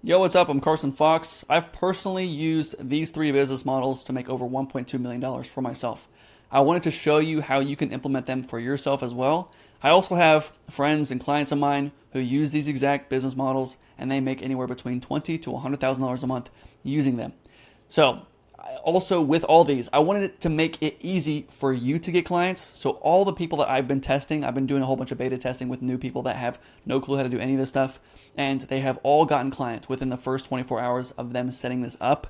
Yo, what's up? I'm Carson Fox. I've personally used these three business models to make over $1.2 million for myself. I wanted to show you how you can implement them for yourself as well. I also have friends and clients of mine who use these exact business models and they make anywhere between $20,000 to $100,000 a month using them. So, also with all these, I wanted it to make it easy for you to get clients. So all the people that I've been testing, I've been doing a whole bunch of beta testing with new people that have no clue how to do any of this stuff, and they have all gotten clients within the first 24 hours of them setting this up.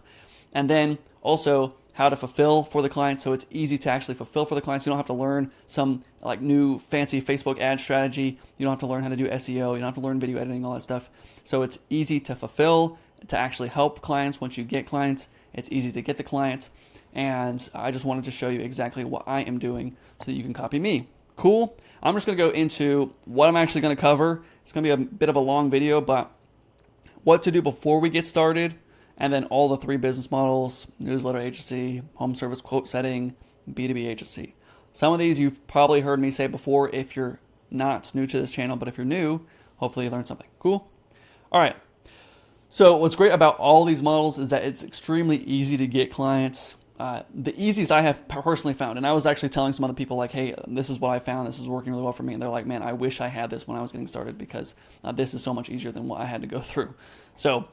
And then also how to fulfill for the clients, so it's easy to actually fulfill for the clients. You don't have to learn some like new fancy Facebook ad strategy. You don't have to learn how to do SEO. You don't have to learn video editing, all that stuff. So it's easy to fulfill, to actually help clients once you get clients. It's easy to get the clients, and I just wanted to show you exactly what I am doing so that you can copy me. Cool? I'm just going to go into what I'm actually going to cover. It's going to be a bit of a long video, but what to do before we get started, and then all the three business models: newsletter agency, home service quote setting, B2B agency. Some of these you've probably heard me say before if you're not new to this channel, but if you're new, hopefully you learned something. Cool? All right. So what's great about all these models is that it's extremely easy to get clients. The easiest I have personally found, and I was actually telling some other people like, hey, this is what I found. This is working really well for me. And they're like, man, I wish I had this when I was getting started because this is so much easier than what I had to go through. So,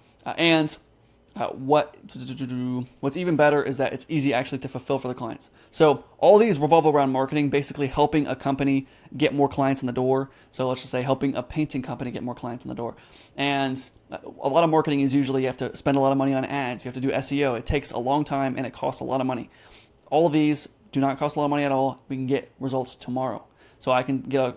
what's even better is that it's easy actually to fulfill for the clients. So all these revolve around marketing, basically helping a company get more clients in the door. So let's just say helping a painting company get more clients in the door. And a lot of marketing is usually you have to spend a lot of money on ads. You have to do SEO. It takes a long time and it costs a lot of money. All of these do not cost a lot of money at all. We can get results tomorrow. So I can get a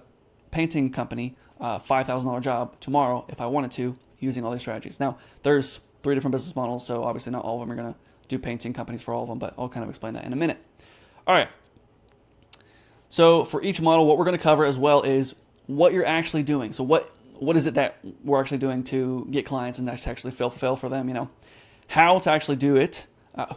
painting company a $5,000 job tomorrow if I wanted to using all these strategies. Now, there's three different business models, so obviously not all of them are going to do painting companies for all of them, but I'll kind of explain that in a minute. All right. So for each model, what we're going to cover as well is what you're actually doing. So what is it that we're actually doing to get clients and to actually fulfill for them, how to actually do it,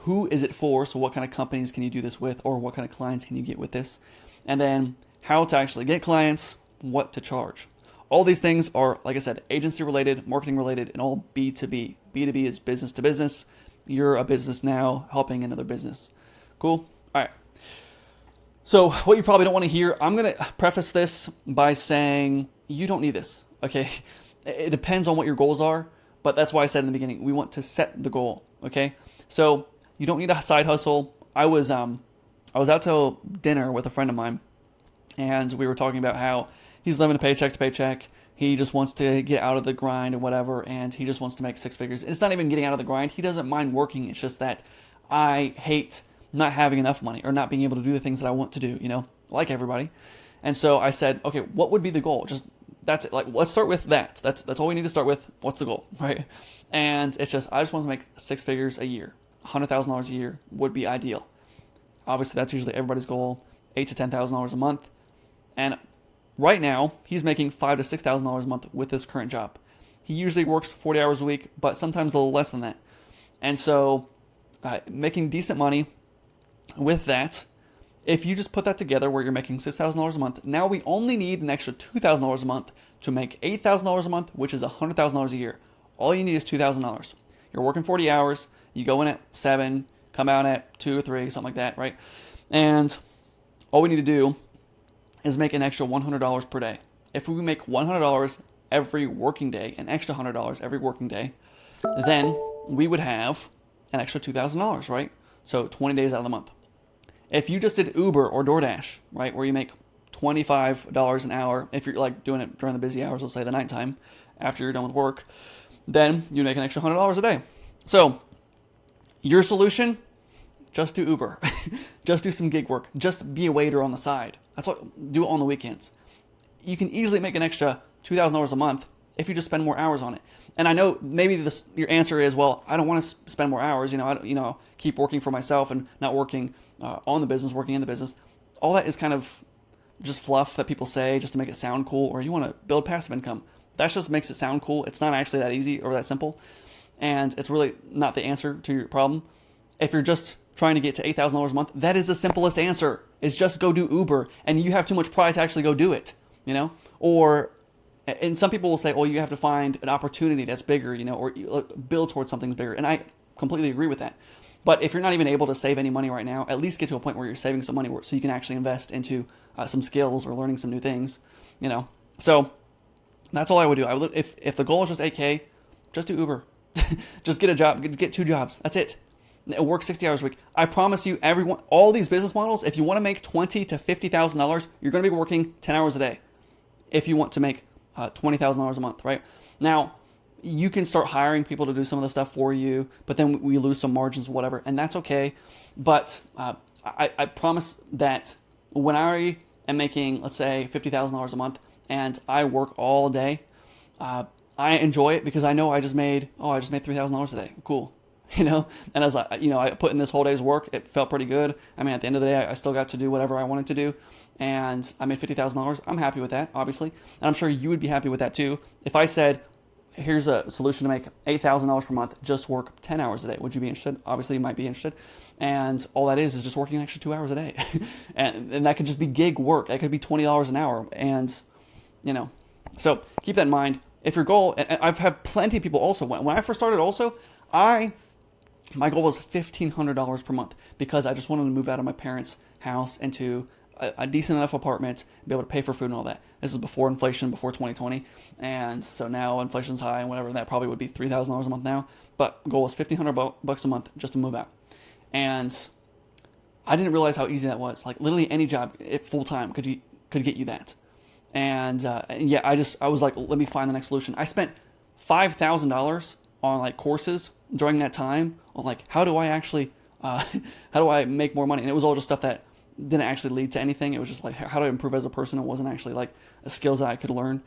who is it for, so what kind of companies can you do this with, or what kind of clients can you get with this, and then how to actually get clients, what to charge. All these things are, like I said, agency related, marketing related, and all B2B. B2B is business to business. You're a business now helping another business. Cool? All right. So what you probably don't want to hear, I'm going to preface this by saying you don't need this, okay? It depends on what your goals are, but that's why I said in the beginning, we want to set the goal, okay? So you don't need a side hustle. I was out to dinner with a friend of mine, and we were talking about how he's living a paycheck to paycheck. He just wants to get out of the grind and whatever, and he just wants to make six figures. It's not even getting out of the grind. He doesn't mind working. It's just that I hate not having enough money or not being able to do the things that I want to do, like everybody. And so I said, okay, what would be the goal? Just that's it. Like, let's start with that. That's all we need to start with. What's the goal, right? And it's just, I just want to make six figures a year. $100,000 a year would be ideal. Obviously, that's usually everybody's goal. $8,000 to $10,000 a month. And right now, he's making $5,000 to $6,000 a month with his current job. He usually works 40 hours a week, but sometimes a little less than that. And so, making decent money with that, if you just put that together where you're making $6,000 a month, now we only need an extra $2,000 a month to make $8,000 a month, which is $100,000 a year. All you need is $2,000. You're working 40 hours, you go in at 7, come out at 2 or 3, something like that, right? And all we need to do is make an extra $100 per day. If we make $100 every working day, an extra $100 every working day, then we would have an extra $2,000, right? So 20 days out of the month. If you just did Uber or DoorDash, right, where you make $25 an hour, if you're like doing it during the busy hours, let's say the nighttime, after you're done with work, then you make an extra $100 a day. So your solution, just do Uber. Just do some gig work. Just be a waiter on the side. That's what, do it on the weekends. You can easily make an extra $2,000 a month if you just spend more hours on it. And I know maybe your answer is, well, I don't want to spend more hours. I keep working for myself and not working on the business, working in the business. All that is kind of just fluff that people say just to make it sound cool, or you want to build passive income. That just makes it sound cool. It's not actually that easy or that simple. And it's really not the answer to your problem. If you're just trying to get to $8,000 a month, that is the simplest answer, is just go do Uber. And you have too much pride to actually go do it, Or And some people will say, "Oh, you have to find an opportunity that's bigger, or build towards something bigger." And I completely agree with that. But if you're not even able to save any money right now, at least get to a point where you're saving some money so you can actually invest into some skills or learning some new things. So that's all I would do. If the goal is just 8K, just do Uber. Just get a job, get 2 jobs. That's it. Work 60 hours a week. I promise you, all these business models, if you want to make $20,000 to $50,000, you're going to be working 10 hours a day. If you want to make $20,000 a month, right? Now, you can start hiring people to do some of the stuff for you, but then we lose some margins or whatever, and that's okay. But I promise that when I am making, let's say, $50,000 a month, and I work all day, I enjoy it because I know I just made $3,000 today. Cool. And as I put in this whole day's work, it felt pretty good. I mean, at the end of the day, I still got to do whatever I wanted to do, and I made $50,000. I'm happy with that, obviously, and I'm sure you would be happy with that too. If I said, here's a solution to make $8,000 per month, just work 10 hours a day, would you be interested? Obviously, you might be interested, and all that is just working an extra 2 hours a day, and that could just be gig work. That could be $20 an hour, and so keep that in mind. If your goal, and I've had plenty of people also, when I first started also, my goal was $1,500 per month because I just wanted to move out of my parents' house into a decent enough apartment, be able to pay for food and all that. This is before inflation, before 2020, and so now inflation's high and whatever, that probably would be $3,000 a month now, but goal was $1,500 a month just to move out. And I didn't realize how easy that was. Like literally any job full-time could get you that. And yeah, I was like, let me find the next solution. I spent $5,000 on like courses during that time on like how do I actually how do I make more money, and it was all just stuff that didn't actually lead to anything. It was just like how do I improve as a person. It wasn't actually like skills that I could learn,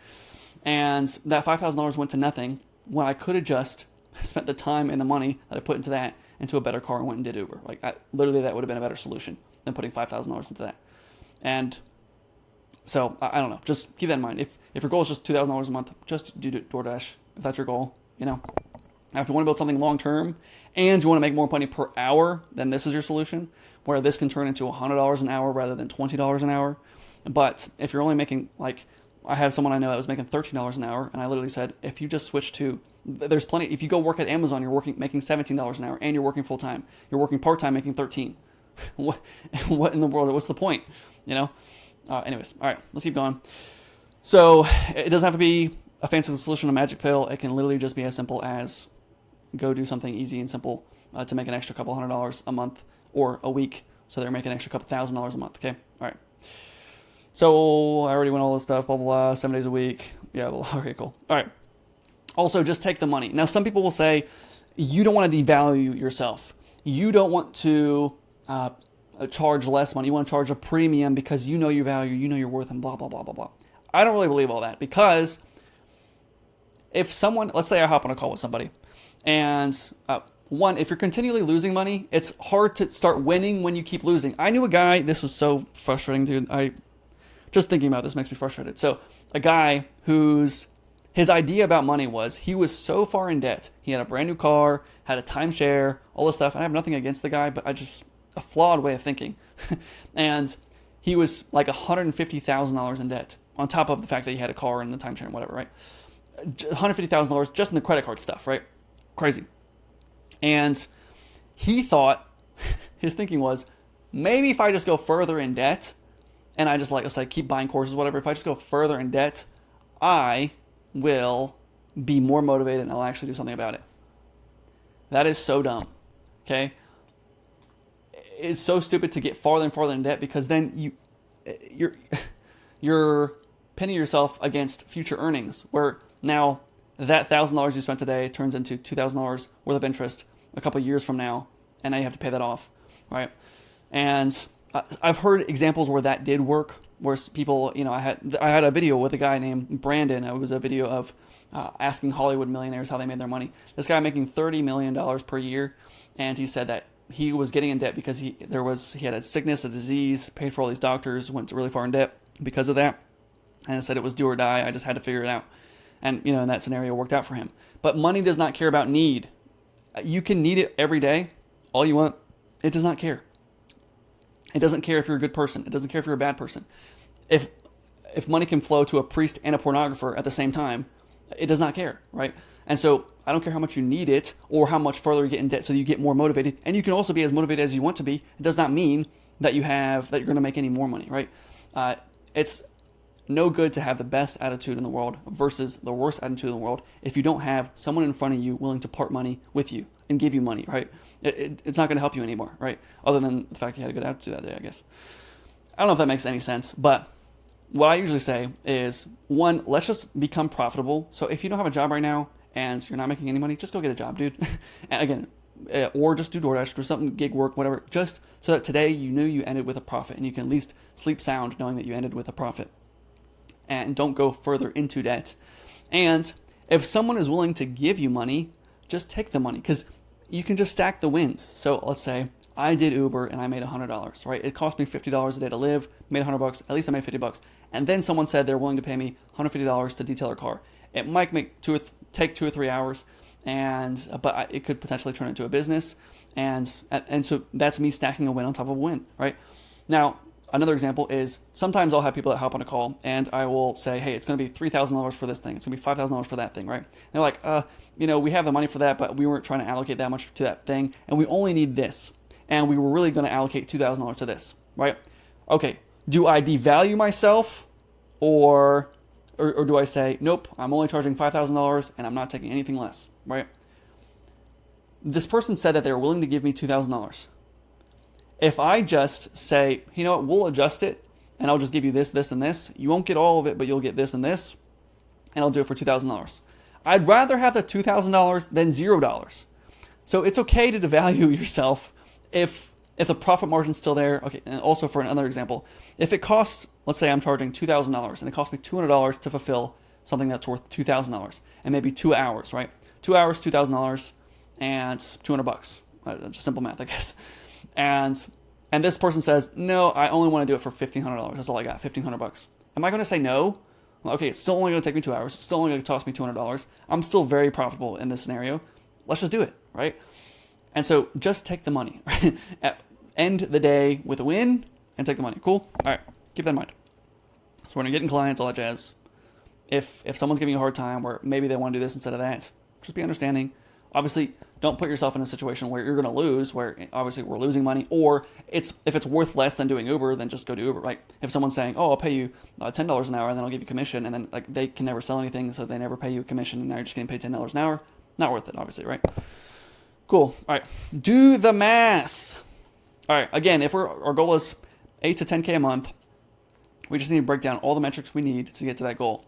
and that $5,000 went to nothing when I could have just spent the time and the money that I put into that into a better car and went and did Uber. Like literally that would have been a better solution than putting $5,000 into that. And so I don't know, just keep that in mind. If your goal is just $2,000 a month, just do DoorDash if that's your goal. Now, if you want to build something long term and you want to make more money per hour, then this is your solution, where this can turn into $100 an hour rather than $20 an hour. But if you're only making, like, I have someone I know that was making $13 an hour, and I literally said, if you just switch to, there's plenty, if you go work at Amazon, you're making $17 an hour, and you're working full time. You're working part time, making 13. What in the world? What's the point? Anyways, all right, let's keep going. So it doesn't have to be a fancy solution, a magic pill. It can literally just be as simple as go do something easy and simple to make an extra couple $100 a month or a week, so they're making an extra couple $1,000 a month. Okay, all right. So I already went all this stuff, blah, blah, blah, 7 days a week. Yeah, well, okay, cool. All right. Also, just take the money. Now, some people will say, you don't want to devalue yourself. You don't want to charge less money. You want to charge a premium because you know your value, you know your worth, and blah, blah, blah, blah, blah. I don't really believe all that, because if someone, let's say I hop on a call with somebody, and if you're continually losing money, it's hard to start winning when you keep losing. I knew a guy, this was so frustrating, dude. Just thinking about this makes me frustrated. So a guy his idea about money was he was so far in debt. He had a brand new car, had a timeshare, all this stuff. I have nothing against the guy, but a flawed way of thinking. And he was like $150,000 in debt on top of the fact that he had a car and the timeshare and whatever, right? $150,000 just in the credit card stuff, right? Crazy. And he thought, his thinking was, maybe if I just go further in debt, and I just let's say keep buying courses, whatever, if I just go further in debt, I will be more motivated and I'll actually do something about it. That is so dumb, okay? It's so stupid to get farther and farther in debt, because then you're pinning yourself against future earnings, where now that $1,000 you spent today turns into $2,000 worth of interest a couple of years from now, and now you have to pay that off, right? And I've heard examples where that did work, where people, I had a video with a guy named Brandon. It was a video of asking Hollywood millionaires how they made their money. This guy making $30 million per year, and he said that he was getting in debt because he had a sickness, a disease, paid for all these doctors, went really far in debt because of that, and said it was do or die. I just had to figure it out, and in that scenario worked out for him. But money does not care about need. You can need it every day, all you want. It does not care. It doesn't care if you're a good person. It doesn't care if you're a bad person. If if money can flow to a priest and a pornographer at the same time, it does not care, right? And so I don't care how much you need it or how much further you get in debt so you get more motivated. And you can also be as motivated as you want to be. It does not mean that you're going to make any more money, right? It's no good to have the best attitude in the world versus the worst attitude in the world if you don't have someone in front of you willing to part money with you and give you money, right? It's not going to help you anymore, right? Other than the fact you had a good attitude that day, I guess. I don't know if that makes any sense, but what I usually say is, one, let's just become profitable. So if you don't have a job right now and you're not making any money, just go get a job, dude. And again, or just do DoorDash, do something, gig work, whatever, just so that today you knew you ended with a profit and you can at least sleep sound knowing that you ended with a profit. And don't go further into debt. And if someone is willing to give you money, just take the money, because you can just stack the wins. So let's say I did Uber and I made $100, right? It cost me $50 a day to live, made $100, at least I made $50. And then someone said they're willing to pay me $150 to detail their car. It might take 2 or 3 hours, but it could potentially turn into a business. And so that's me stacking a win on top of a win, right? Now, another example is sometimes I'll have people that hop on a call and I will say, hey, it's going to be $3,000 for this thing. It's going to be $5,000 for that thing, right? And they're like, we have the money for that, but we weren't trying to allocate that much to that thing. And we only need this. And we were really going to allocate $2,000 to this, right? Okay, do I devalue myself or do I say, nope, I'm only charging $5,000 and I'm not taking anything less, right? This person said that they were willing to give me $2,000. If I just say, you know what, we'll adjust it and I'll just give you this, this, and this. You won't get all of it, but you'll get this and this, and I'll do it for $2,000. I'd rather have the $2,000 than $0. So it's okay to devalue yourself if the profit margin's still there. Okay, and also for another example, if it costs, let's say I'm charging $2,000 and it costs me $200 to fulfill something that's worth $2,000 and maybe 2 hours, right? 2 hours, $2,000, and $200. Just simple math, I guess. And this person says, no, I only want to do it for $1,500. That's all I got, $1,500. Am I going to say no? Well, okay, it's still only going to take me 2 hours. It's still only going to cost me $200. I'm still very profitable in this scenario. Let's just do it, right? And so just take the money, right? End the day with a win and take the money. Cool? All right, keep that in mind. So when you're getting clients, all that jazz, if someone's giving you a hard time where maybe they want to do this instead of that, just be understanding. Obviously, don't put yourself in a situation where you're going to lose, where obviously we're losing money, or if it's worth less than doing Uber, then just go do Uber, right? If someone's saying, oh, I'll pay you $10 an hour and then I'll give you commission, and then like they can never sell anything, so they never pay you a commission, and now you're just getting paid $10 an hour, not worth it, obviously, right? Cool. All right. Do the math. All right. Again, if our goal is 8 to 10K a month, we just need to break down all the metrics we need to get to that goal.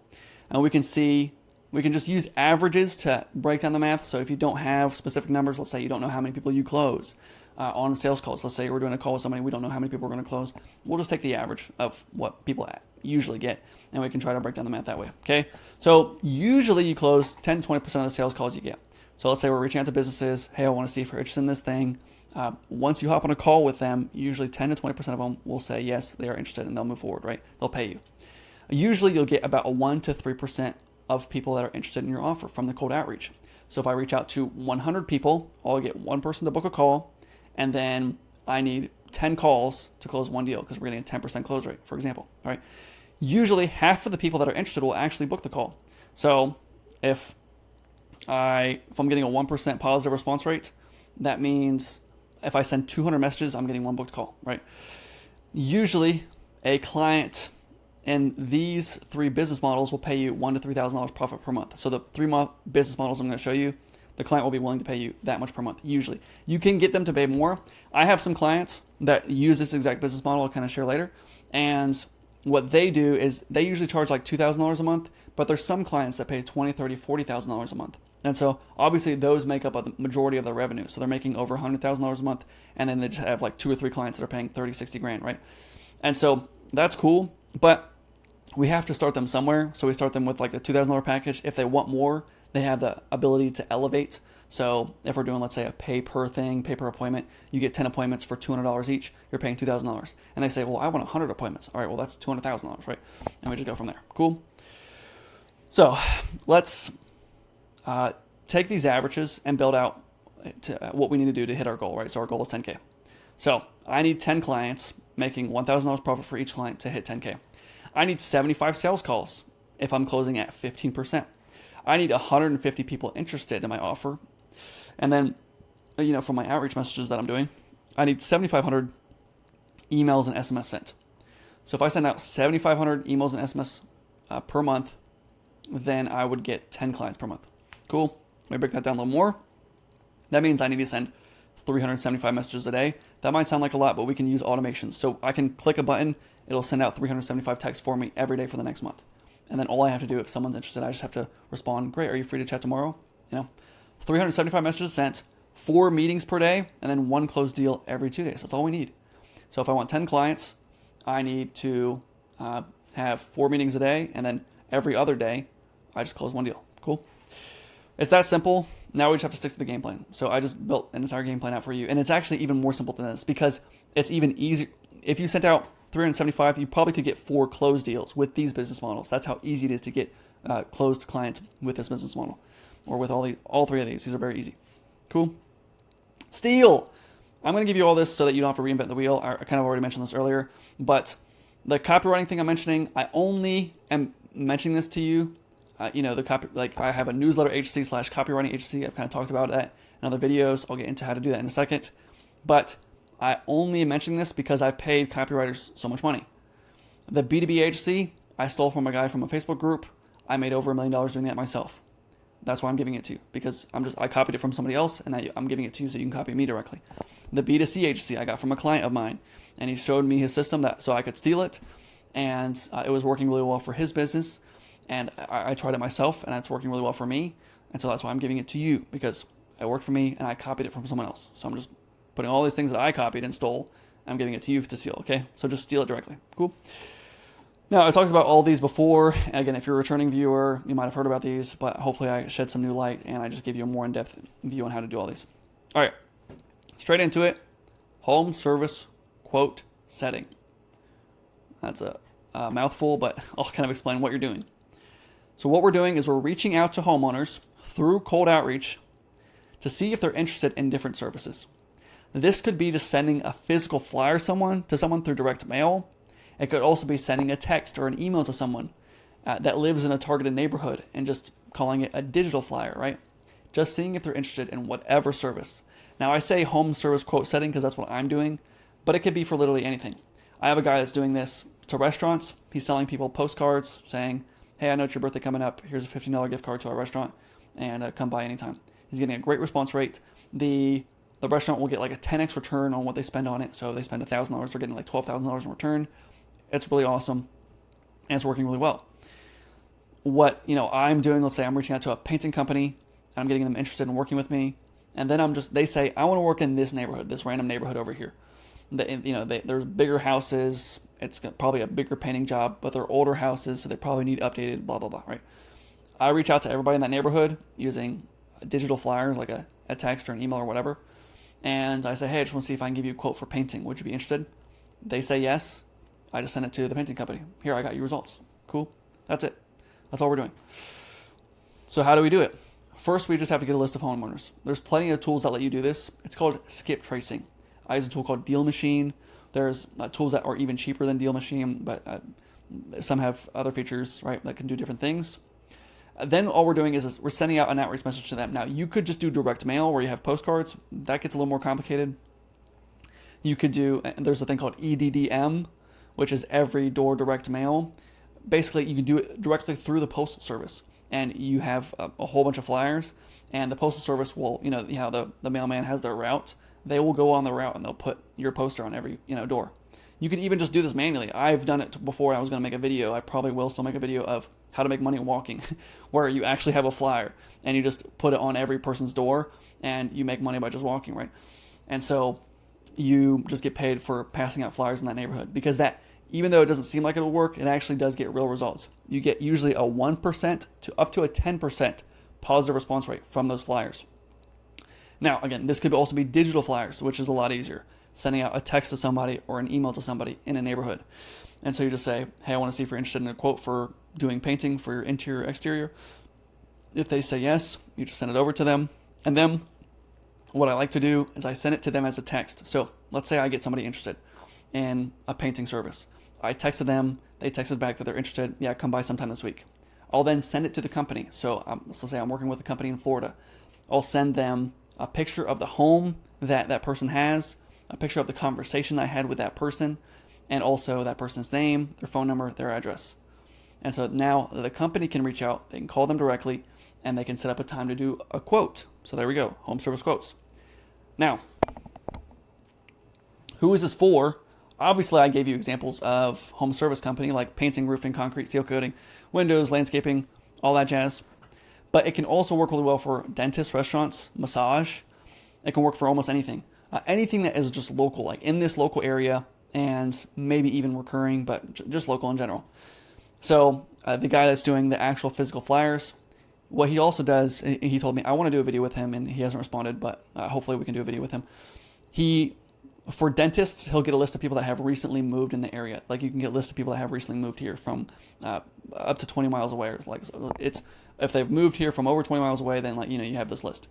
And we can just use averages to break down the math. So if you don't have specific numbers, let's say you don't know how many people you close on sales calls. Let's say we're doing a call with somebody, we don't know how many people we're going to close. We'll just take the average of what people usually get, and we can try to break down the math that way. Okay. So usually you close 10 to 20% of the sales calls you get. So let's say we're reaching out to businesses. Hey, I want to see if you're interested in this thing. Once you hop on a call with them, usually 10 to 20% of them will say yes, they are interested, and they'll move forward, right? They'll pay you. Usually you'll get about a 1 to 3% of people that are interested in your offer from the cold outreach. So if I reach out to 100 people, I'll get one person to book a call, and then I need 10 calls to close one deal because we're getting a 10% close rate, for example, right? Usually half of the people that are interested will actually book the call. So if I'm getting a 1% positive response rate, that means if I send 200 messages, I'm getting one booked call, right? Usually a client in these 3 business models will pay you $1,000 to $3,000 profit per month. So the 3 business models I'm going to show you, the client will be willing to pay you that much per month, usually. You can get them to pay more. I have some clients that use this exact business model I'll kind of share later. And what they do is they usually charge like $2,000 a month, but there's some clients that pay $20,000, $30,000, $40,000 a month. And so obviously those make up the majority of their revenue. So they're making over $100,000 a month, and then they just have like 2 or 3 clients that are paying 30, 60 grand, right? And so that's cool, but we have to start them somewhere. So we start them with like the $2,000 package. If they want more, they have the ability to elevate. So if we're doing, let's say, a pay per appointment, you get 10 appointments for $200 each, you're paying $2,000. And they say, well, I want 100 appointments. All right, well, that's $200,000, right? And we just go from there. Cool. So let's take these averages and build out to what we need to do to hit our goal, right? So our goal is 10K. So I need 10 clients making $1,000 profit for each client to hit 10K. I need 75 sales calls if I'm closing at 15%. I need 150 people interested in my offer. And then, from my outreach messages that I'm doing, I need 7,500 emails and SMS sent. So if I send out 7,500 emails and SMS per month, then I would get 10 clients per month. Cool. Let me break that down a little more. That means I need to send 375 messages a day. That might sound like a lot, but we can use automations. So I can click a button, it'll send out 375 texts for me every day for the next month. And then all I have to do, if someone's interested, I just have to respond, great, are you free to chat tomorrow? 375 messages sent, 4 meetings per day, and then 1 closed deal every 2 days. That's all we need. So if I want 10 clients, I need to have 4 meetings a day, and then every other day, I just close 1 deal. Cool. It's that simple. Now we just have to stick to the game plan. So I just built an entire game plan out for you. And it's actually even more simple than this because it's even easier. If you sent out 375, you probably could get 4 closed deals with these business models. That's how easy it is to get closed clients with this business model, or with all 3 of these. These are very easy. Cool. Steal. I'm going to give you all this so that you don't have to reinvent the wheel. I kind of already mentioned this earlier, but the copywriting thing I'm mentioning, I only am mentioning this to you. The copy, like I have a newsletter agency / copywriting agency. I've kind of talked about that in other videos. I'll get into how to do that in a second, but I only am mentioning this because I've paid copywriters so much money. The B2B agency, I stole from a guy from a Facebook group. I made over $1 million doing that myself. That's why I'm giving it to you, because I copied it from somebody else and I'm giving it to you so you can copy me directly. The B2C agency I got from a client of mine, and he showed me his system so I could steal it, and it was working really well for his business, and I tried it myself, and it's working really well for me, and so that's why I'm giving it to you, because it worked for me and I copied it from someone else. So I'm just putting all these things that I copied and stole, I'm giving it to you to steal, okay? So just steal it directly. Cool. Now, I talked about all these before. Again, if you're a returning viewer, you might have heard about these, but hopefully I shed some new light and I just give you a more in-depth view on how to do all these. All right, straight into it. Home service quote setting. That's a mouthful, but I'll kind of explain what you're doing. So what we're doing is we're reaching out to homeowners through cold outreach to see if they're interested in different services. This could be just sending a physical flyer to someone through direct mail. It could also be sending a text or an email to someone that lives in a targeted neighborhood and just calling it a digital flyer, right? Just seeing if they're interested in whatever service. Now, I say home service quote setting because that's what I'm doing, but it could be for literally anything. I have a guy that's doing this to restaurants. He's selling people postcards saying, hey, I know it's your birthday coming up. Here's a $15 gift card to our restaurant, and come by anytime. He's getting a great response rate. The restaurant will get like a 10x return on what they spend on it. So if they spend $1,000, they're getting like $12,000 in return. It's really awesome, and it's working really well. What I'm doing, let's say I'm reaching out to a painting company, and I'm getting them interested in working with me, and then they say, I want to work in this neighborhood, this random neighborhood over here. There's bigger houses. It's probably a bigger painting job, but they're older houses, so they probably need updated, blah, blah, blah, right? I reach out to everybody in that neighborhood using digital flyers, like a text or an email or whatever, and I say, hey, I just want to see if I can give you a quote for painting. Would you be interested? They say yes. I just send it to the painting company. Here, I got your results. Cool. That's it. That's all we're doing. So how do we do it? First, we just have to get a list of homeowners. There's plenty of tools that let you do this. It's called skip tracing. I use a tool called Deal Machine. There's tools that are even cheaper than Deal Machine, but some have other features, right, that can do different things. Then all we're doing is we're sending out an outreach message to them. Now, you could just do direct mail where you have postcards. That gets a little more complicated. You could do, there's a thing called EDDM, which is every door direct mail. Basically, you can do it directly through the postal service, and you have a whole bunch of flyers, and the postal service will, the mailman has their route. They will go on the route and they'll put your poster on every, door. You could even just do this manually. I've done it before. I was going to make a video. I probably will still make a video of how to make money walking, where you actually have a flyer and you just put it on every person's door and you make money by just walking, right? And so you just get paid for passing out flyers in that neighborhood, because that, even though it doesn't seem like it'll work, it actually does get real results. You get usually a 1% to up to a 10% positive response rate from those flyers. Now, again, this could also be digital flyers, which is a lot easier. Sending out a text to somebody or an email to somebody in a neighborhood. And so you just say, hey, I want to see if you're interested in a quote for doing painting for your interior, exterior. If they say yes, you just send it over to them. And then what I like to do is I send it to them as a text. So let's say I get somebody interested in a painting service. I texted them. They texted back that they're interested. Yeah, come by sometime this week. I'll then send it to the company. So let's say I'm working with a company in Florida. I'll send them a picture of the home that that person has, a picture of the conversation I had with that person, and also that person's name, their phone number, their address. And so now the company can reach out, they can call them directly, and they can set up a time to do a quote. So there we go, home service quotes. Now, who is this for? Obviously, I gave you examples of home service company like painting, roofing, concrete, seal coating, windows, landscaping, all that jazz. But it can also work really well for dentists, restaurants, massage. It can work for almost anything. Anything that is just local, like in this local area, and maybe even recurring, but just local in general. So the guy that's doing the actual physical flyers, what he also does, he told me, I want to do a video with him, and he hasn't responded, but hopefully we can do a video with him. For dentists, he'll get a list of people that have recently moved in the area. Like you can get a list of people that have recently moved here from up to 20 miles away. It's if they've moved here from over 20 miles away, then you have this list.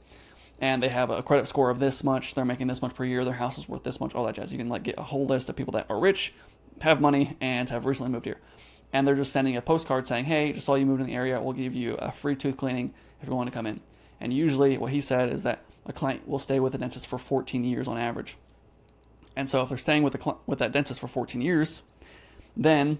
And they have a credit score of this much, they're making this much per year, their house is worth this much, all that jazz. You can get a whole list of people that are rich, have money, and have recently moved here. And they're just sending a postcard saying, hey, just saw you moved in the area, we'll give you a free tooth cleaning if you want to come in. And usually what he said is that a client will stay with the dentist for 14 years on average. And so if they're staying with that dentist for 14 years, then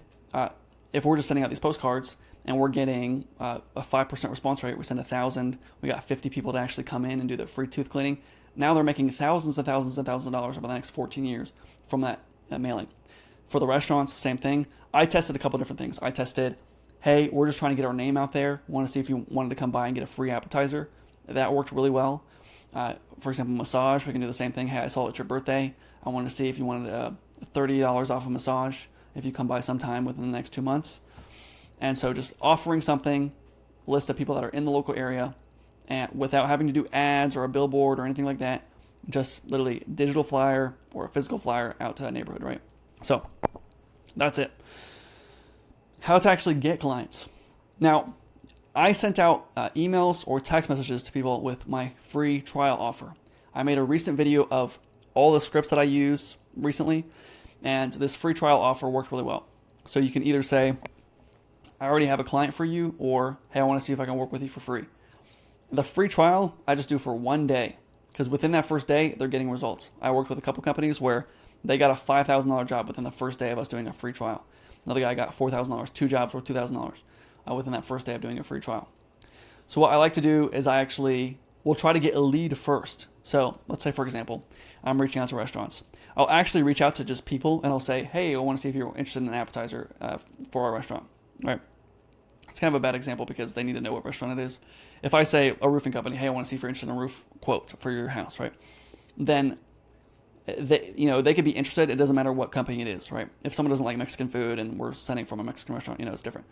if we're just sending out these postcards and we're getting a 5% response rate, we send 1,000, we got 50 people to actually come in and do the free tooth cleaning. Now they're making thousands and thousands and thousands of dollars over the next 14 years from that mailing. For the restaurants, same thing. I tested a couple different things. I tested, hey, we're just trying to get our name out there. Want to see if you wanted to come by and get a free appetizer. That worked really well. For example, massage, we can do the same thing. Hey, I saw it's your birthday. I wanted to see if you wanted $30 off a massage if you come by sometime within the next 2 months. And so just offering something, list of people that are in the local area, and without having to do ads or a billboard or anything like that, just literally digital flyer or a physical flyer out to that neighborhood, right? So that's it. How to actually get clients. Now, I sent out emails or text messages to people with my free trial offer. I made a recent video of all the scripts that I use recently, and this free trial offer worked really well. So you can either say, I already have a client for you, or hey, I want to see if I can work with you for free. The free trial, I just do for 1 day, because within that first day, they're getting results. I worked with a couple companies where they got a $5,000 job within the first day of us doing a free trial. Another guy got $4,000, 2 jobs worth $2,000 within that first day of doing a free trial. So what I like to do is I actually will try to get a lead first. So let's say, for example, I'm reaching out to restaurants. I'll actually reach out to just people and I'll say, hey, I want to see if you're interested in an appetizer for our restaurant, right? It's kind of a bad example because they need to know what restaurant it is. If I say a roofing company, hey, I want to see if you're interested in a roof quote for your house, right? Then they could be interested. It doesn't matter what company it is, right? If someone doesn't like Mexican food and we're sending from a Mexican restaurant, it's different.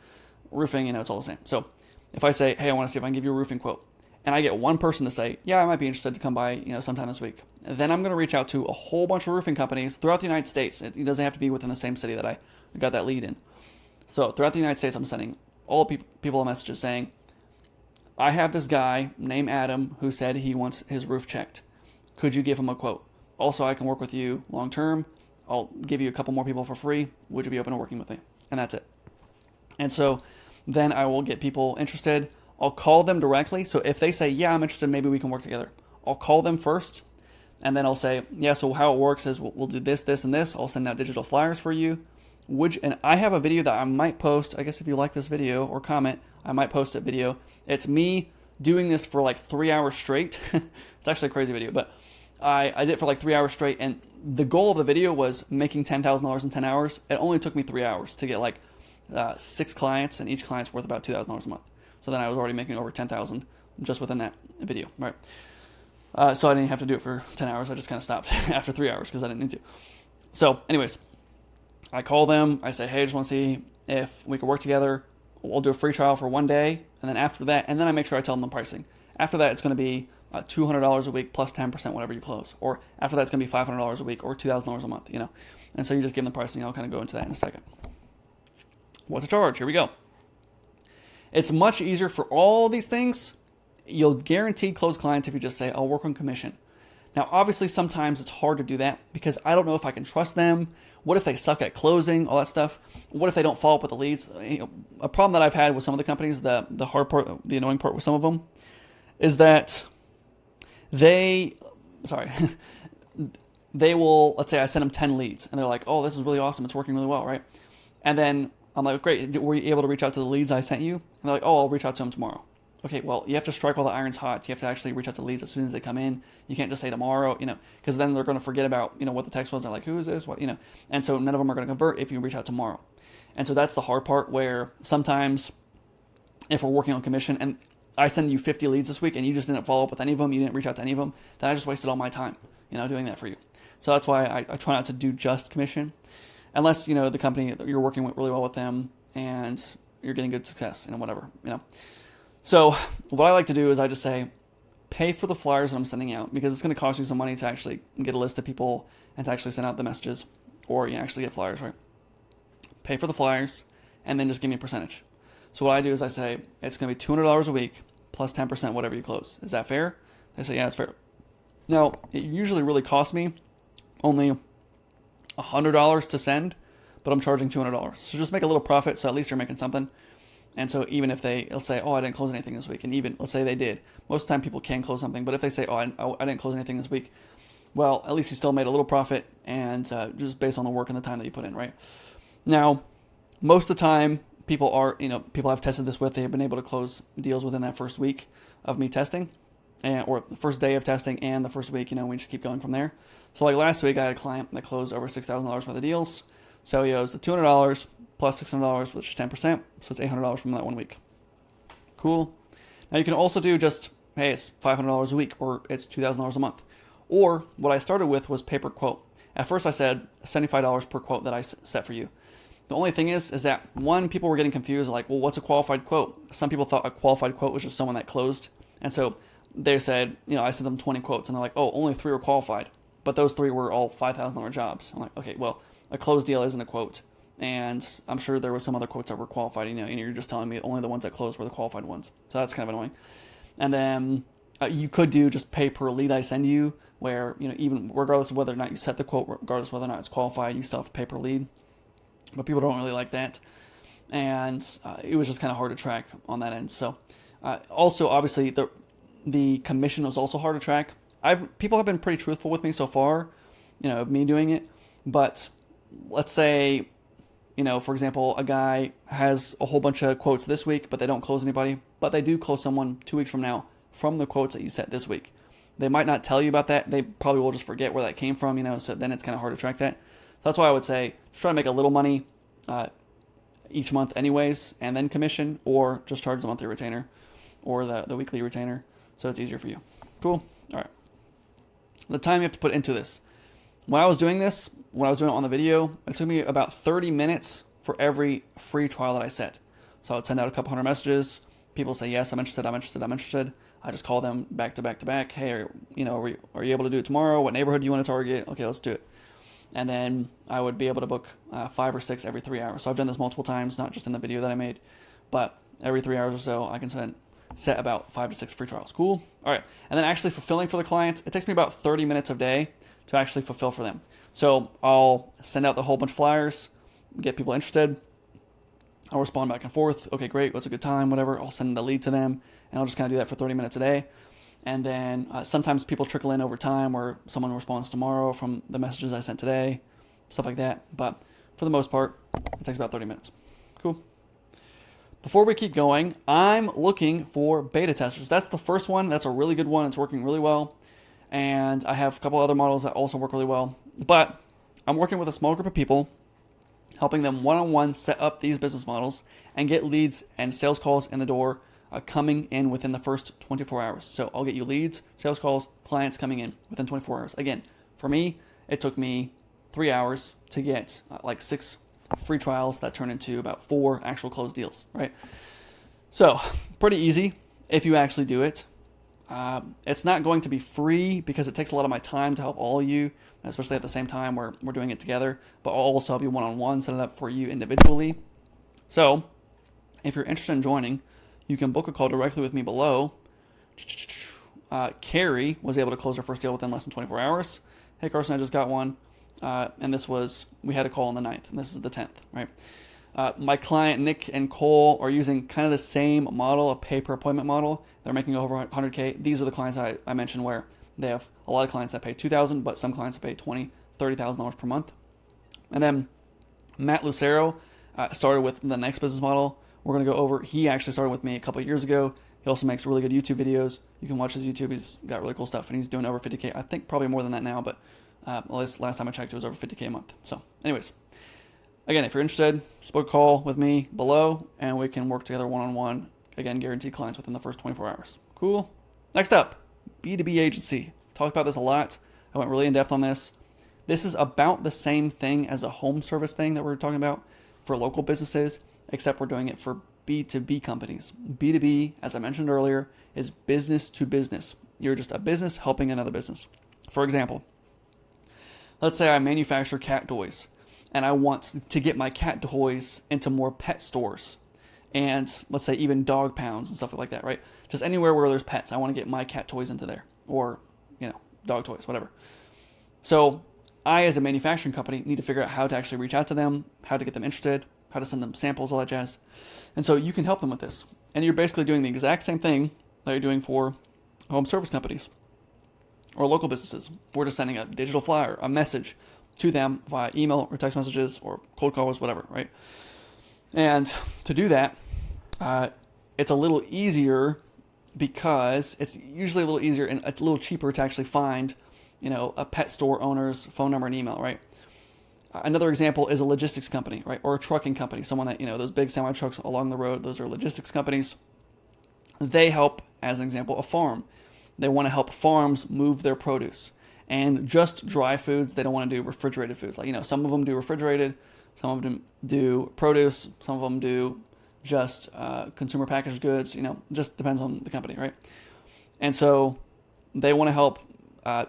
Roofing, it's all the same. So if I say, hey, I want to see if I can give you a roofing quote, and I get one person to say, yeah, I might be interested to come by, sometime this week, then I'm going to reach out to a whole bunch of roofing companies throughout the United States. It doesn't have to be within the same city that I got that lead in. So throughout the United States, I'm sending all people messages saying, I have this guy named Adam who said he wants his roof checked. Could you give him a quote? Also, I can work with you long term. I'll give you a couple more people for free. Would you be open to working with me? And that's it. And so then I will get people interested. I'll call them directly. So if they say, yeah, I'm interested, maybe we can work together. I'll call them first. And then I'll say, yeah, so how it works is we'll do this, this, and this. I'll send out digital flyers for you. And I have a video that I might post. I guess if you like this video or comment, I might post a video. It's me doing this for like 3 hours straight. It's actually a crazy video, but I did it for like 3 hours straight. And the goal of the video was making $10,000 in 10 hours. It only took me 3 hours to get like 6 clients, and each client's worth about $2,000 a month. So then I was already making over $10,000 just within that video, right? So I didn't have to do it for 10 hours. I just kind of stopped after 3 hours because I didn't need to. So anyways, I call them. I say, hey, I just want to see if we can work together. We'll do a free trial for 1 day. And then after that, and then I make sure I tell them the pricing. After that, it's going to be $200 a week plus 10% whenever you close. Or after that, it's going to be $500 a week or $2,000 a month, And so you just give them the pricing. I'll kind of go into that in a second. What to charge? Here we go. It's much easier for all these things. You'll guaranteed close clients if you just say, I'll work on commission. Now, obviously, sometimes it's hard to do that because I don't know if I can trust them. What if they suck at closing, all that stuff? What if they don't follow up with the leads? A problem that I've had with some of the companies, the hard part, the annoying part with some of them, is that they, sorry, they will, let's say I send them 10 leads and they're like, oh, this is really awesome. It's working really well, right? And then I'm like, great, were you able to reach out to the leads I sent you? And they're like, oh, I'll reach out to them tomorrow. Okay, well, you have to strike while the iron's hot. You have to actually reach out to leads as soon as they come in. You can't just say tomorrow, because then they're going to forget about, what the text was. They're like, who is this? What, And so none of them are going to convert if you reach out tomorrow. And so that's the hard part where sometimes if we're working on commission and I send you 50 leads this week and you just didn't follow up with any of them, you didn't reach out to any of them, then I just wasted all my time, doing that for you. So that's why I try not to do just commission unless, the company, you're working with really well with them and you're getting good success, whatever. So what I like to do is I just say, pay for the flyers that I'm sending out because it's going to cost you some money to actually get a list of people and to actually send out the messages or actually get flyers, right? Pay for the flyers and then just give me a percentage. So what I do is I say, it's going to be $200 a week plus 10% whatever you close. Is that fair? They say, yeah, it's fair. Now, it usually really costs me only $100 to send, but I'm charging $200. So just make a little profit so at least you're making something. And so even if they'll say, oh, I didn't close anything this week, and even let's say they did, most of the time people can close something, but if they say, oh, I didn't close anything this week, well, at least you still made a little profit and just based on the work and the time that you put in, right? Now, most of the time people I've tested this with, they've been able to close deals within that first week of me testing or the first day of testing and the first week, we just keep going from there. So like last week I had a client that closed over $6,000 worth of deals. So he owes the $200 plus $600, which is 10%. So it's $800 from that 1 week. Cool. Now you can also do just, hey, it's $500 a week or it's $2,000 a month. Or what I started with was pay per quote. At first I said $75 per quote that I set for you. The only thing is that one, people were getting confused, like, well, what's a qualified quote? Some people thought a qualified quote was just someone that closed. And so they said, I sent them 20 quotes and they're like, oh, only 3 were qualified. But those 3 were all $5,000 jobs. I'm like, okay, well, a closed deal isn't a quote. And I'm sure there was some other quotes that were qualified, and you're just telling me only the ones that closed were the qualified ones. So that's kind of annoying. And then you could do just pay per lead I send you, where, even regardless of whether or not you set the quote, regardless of whether or not it's qualified, you still have to pay per lead. But people don't really like that. And it was just kind of hard to track on that end. So also, obviously, the commission was also hard to track. People have been pretty truthful with me so far, of me doing it. But let's say, for example, a guy has a whole bunch of quotes this week, but they don't close anybody, but they do close someone 2 weeks from now from the quotes that you set this week. They might not tell you about that. They probably will just forget where that came from, so then it's kind of hard to track that. So that's why I would say just try to make a little money each month anyways, and then commission, or just charge the monthly retainer or the weekly retainer so it's easier for you. Cool. All right. The time you have to put into this. When I was doing it on the video, it took me about 30 minutes for every free trial that I set. So I would send out a couple hundred messages. People say, yes, I'm interested. I just call them back to back to back. Hey, are you able to do it tomorrow? What neighborhood do you want to target? Okay, let's do it. And then I would be able to book 5 or 6 every 3 hours. So I've done this multiple times, not just in the video that I made, but every 3 hours or so, I can set about 5 to 6 free trials. Cool. All right. And then actually fulfilling for the clients, it takes me about 30 minutes a day to actually fulfill for them. So I'll send out the whole bunch of flyers, get people interested. I'll respond back and forth. Okay, great. What's a good time? Whatever. I'll send the lead to them, and I'll just kind of do that for 30 minutes a day. And then sometimes people trickle in over time where someone responds tomorrow from the messages I sent today, stuff like that. But for the most part, it takes about 30 minutes. Cool. Before we keep going, I'm looking for beta testers. That's the first one. That's a really good one. It's working really well. And I have a couple other models that also work really well. But I'm working with a small group of people, helping them one-on-one set up these business models and get leads and sales calls in the door coming in within the first 24 hours. So I'll get you leads, sales calls, clients coming in within 24 hours. Again, for me, it took me 3 hours to get like 6 free trials that turn into about 4 actual closed deals, right? So pretty easy if you actually do it. It's not going to be free because it takes a lot of my time to help all of you, especially at the same time where we're doing it together, but I'll also help you one-on-one, set it up for you individually. So if you're interested in joining, you can book a call directly with me below. Carrie was able to close her first deal within less than 24 hours. Hey, Carson, I just got one. And we had a call on the 9th, and this is the 10th, right? My client, Nick and Cole, are using kind of the same model, a pay-per-appointment model. They're making over 100K. These are the clients I mentioned where they have a lot of clients that pay $2,000, but some clients pay $20,000, $30,000 per month. And then Matt Lucero started with the next business model. We're going to go over. He actually started with me a couple of years ago. He also makes really good YouTube videos. You can watch his YouTube. He's got really cool stuff, and he's doing over 50K. I think probably more than that now, but last time I checked, it was over 50K a month. So anyways, again, if you're interested, just book a call with me below, and we can work together one-on-one. Again, guaranteed clients within the first 24 hours. Cool. Next up, B2B agency. Talked about this a lot. I went really in depth on this. This is about the same thing as a home service thing that we're talking about for local businesses, except we're doing it for B2B companies. B2B, as I mentioned earlier, is business to business. You're just a business helping another business. For example, let's say I manufacture cat toys, and I want to get my cat toys into more pet stores, and let's say even dog pounds and stuff like that, right? Just anywhere where there's pets, I want to get my cat toys into there, or dog toys, whatever. So I, as a manufacturing company, need to figure out how to actually reach out to them, how to get them interested, how to send them samples, all that jazz. And so you can help them with this. And you're basically doing the exact same thing that you're doing for home service companies or local businesses. We're just sending a digital flyer, a message to them via email or text messages or cold calls, whatever, right? And to do that, it's a little easier because it's usually a little easier and it's a little cheaper to actually find, a pet store owner's phone number and email, right? Another example is a logistics company, right? Or a trucking company, someone that, those big semi trucks along the road, those are logistics companies. They help, as an example, a farm. They want to help farms move their produce. And just dry foods, they don't want to do refrigerated foods. Like, some of them do refrigerated, some of them do produce, some of them do just consumer packaged goods, just depends on the company, right? And so they want to help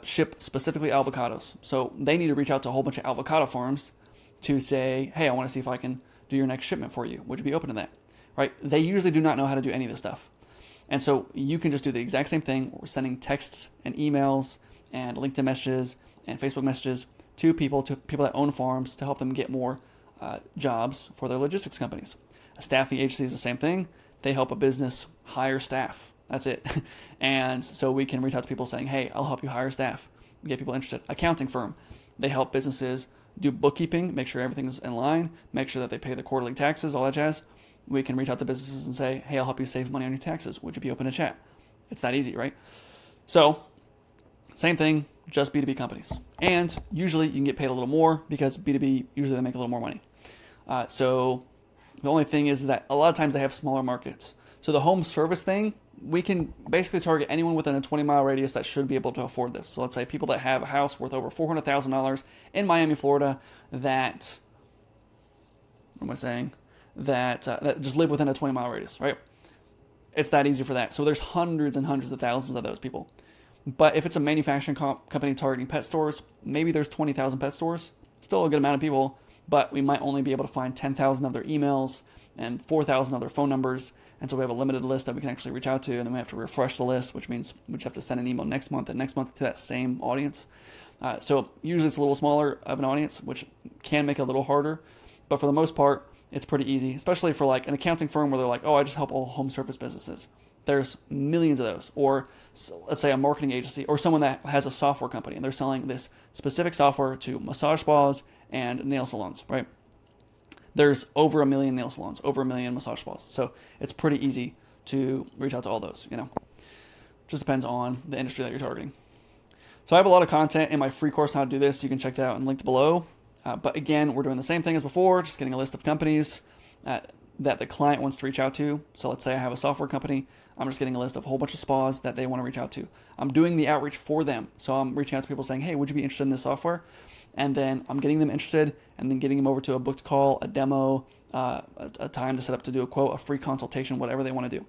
ship specifically avocados. So they need to reach out to a whole bunch of avocado farms to say, hey, I want to see if I can do your next shipment for you. Would you be open to that? Right? They usually do not know how to do any of this stuff. And so you can just do the exact same thing. We're sending texts and emails and LinkedIn messages and Facebook messages to people that own farms to help them get more jobs for their logistics companies. A staffing agency is the same thing. They help a business hire staff. That's it. And so we can reach out to people saying, hey, I'll help you hire staff, get people interested. Accounting firm, they help businesses do bookkeeping, make sure everything's in line, make sure that they pay the quarterly taxes, all that jazz. We can reach out to businesses and say, hey, I'll help you save money on your taxes. Would you be open to chat? It's that easy, right? So same thing, just B2B companies. And usually you can get paid a little more because B2B, usually they make a little more money. So the only thing is that a lot of times they have smaller markets. So the home service thing, we can basically target anyone within a 20-mile radius that should be able to afford this. So let's say people that have a house worth over $400,000 in Miami, Florida, that just live within a 20-mile radius, right? It's that easy for that. So there's hundreds and hundreds of thousands of those people. But if it's a manufacturing company targeting pet stores, maybe there's 20,000 pet stores, still a good amount of people, but we might only be able to find 10,000 of their emails and 4,000 of their phone numbers. And so we have a limited list that we can actually reach out to, and then we have to refresh the list, which means we just have to send an email next month to that same audience. So usually it's a little smaller of an audience, which can make it a little harder. But for the most part, it's pretty easy, especially for like an accounting firm where they're like, oh, I just help all home service businesses. There's millions of those. Or let's say a marketing agency or someone that has a software company and they're selling this specific software to massage spas and nail salons, right? There's over 1 million nail salons, over 1 million massage spas. So it's pretty easy to reach out to all those, Just depends on the industry that you're targeting. So I have a lot of content in my free course on how to do this. You can check that out and linked below. But again, we're doing the same thing as before, just getting a list of companies that the client wants to reach out to. So let's say I have a software company. I'm just getting a list of a whole bunch of spas that they want to reach out to. I'm doing the outreach for them. So I'm reaching out to people saying, hey, would you be interested in this software? And then I'm getting them interested and then getting them over to a booked call, a demo, a time to set up to do a quote, a free consultation, whatever they want to do.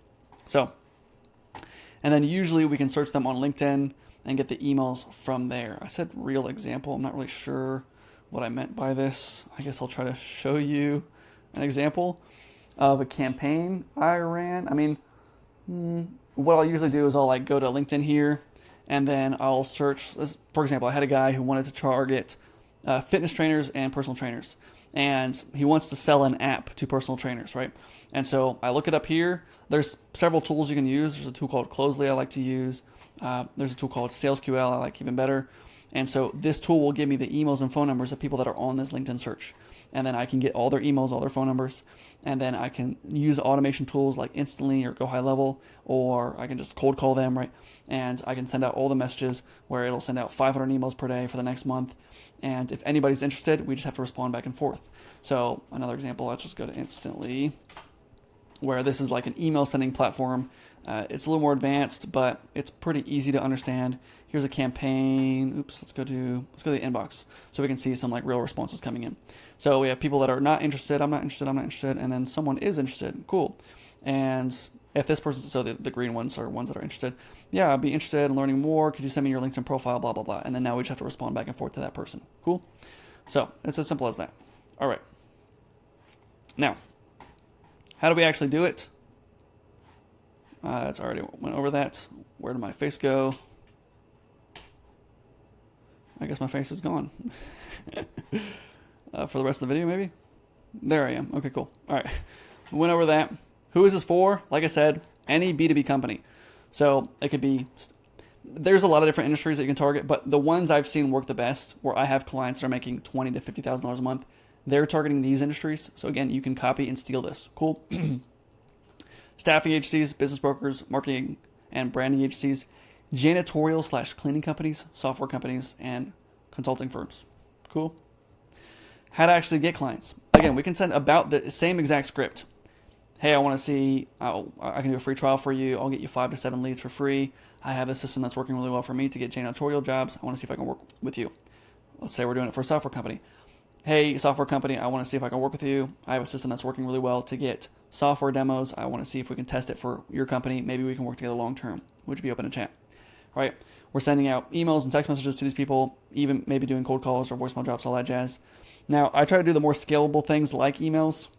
So, and then usually we can search them on LinkedIn and get the emails from there. I said real example. I'm not really sure what I meant by this. I guess I'll try to show you an example of a campaign I ran. I mean, what I'll usually do is I'll like go to LinkedIn here, and then I'll search. For example, I had a guy who wanted to target fitness trainers and personal trainers, and he wants to sell an app to personal trainers, right? And so I look it up here. There's several tools you can use. There's a tool called Closely I like to use. There's a tool called SalesQL I like even better. And so this tool will give me the emails and phone numbers of people that are on this LinkedIn search. And then I can get all their emails, all their phone numbers, and then I can use automation tools like Instantly or Go High Level, or I can just cold call them, right? And I can send out all the messages where it'll send out 500 emails per day for the next month. And if anybody's interested, we just have to respond back and forth. So another example, let's just go to Instantly, where this is like an email sending platform. It's a little more advanced, but it's pretty easy to understand. Here's a campaign. Oops, let's go to the inbox so we can see some like real responses coming in. So we have people that are not interested, I'm not interested, and then someone is interested. Cool. And if this person, so the green ones are ones that are interested. Yeah, I'd be interested in learning more. Could you send me your LinkedIn profile, blah, blah, blah. And then now we just have to respond back and forth to that person. Cool. So it's as simple as that. All right. Now, how do we actually do it? It's already went over that. Where did my face go? I guess my face is gone. For the rest of the video, maybe? There I am. Okay, cool. All right. We went over that. Who is this for? Like I said, any B2B company. So it could be, there's a lot of different industries that you can target, but the ones I've seen work the best, where I have clients that are making $20,000 to $50,000 a month, they're targeting these industries. So again, you can copy and steal this. Cool. Staffing agencies, business brokers, marketing and branding agencies, janitorial/cleaning companies, software companies, and consulting firms. Cool. How to actually get clients. Again, we can send about the same exact script. Hey, I want to see, I can do a free trial for you. I'll get you 5 to 7 leads for free. I have a system that's working really well for me to get janitorial jobs. I want to see if I can work with you. Let's say we're doing it for a software company. Hey, software company, I want to see if I can work with you. I have a system that's working really well to get software demos. I want to see if we can test it for your company. Maybe we can work together long term. Would you be open to chat? All right. We're sending out emails and text messages to these people, even maybe doing cold calls or voicemail drops, all that jazz. Now, I try to do the more scalable things like emails.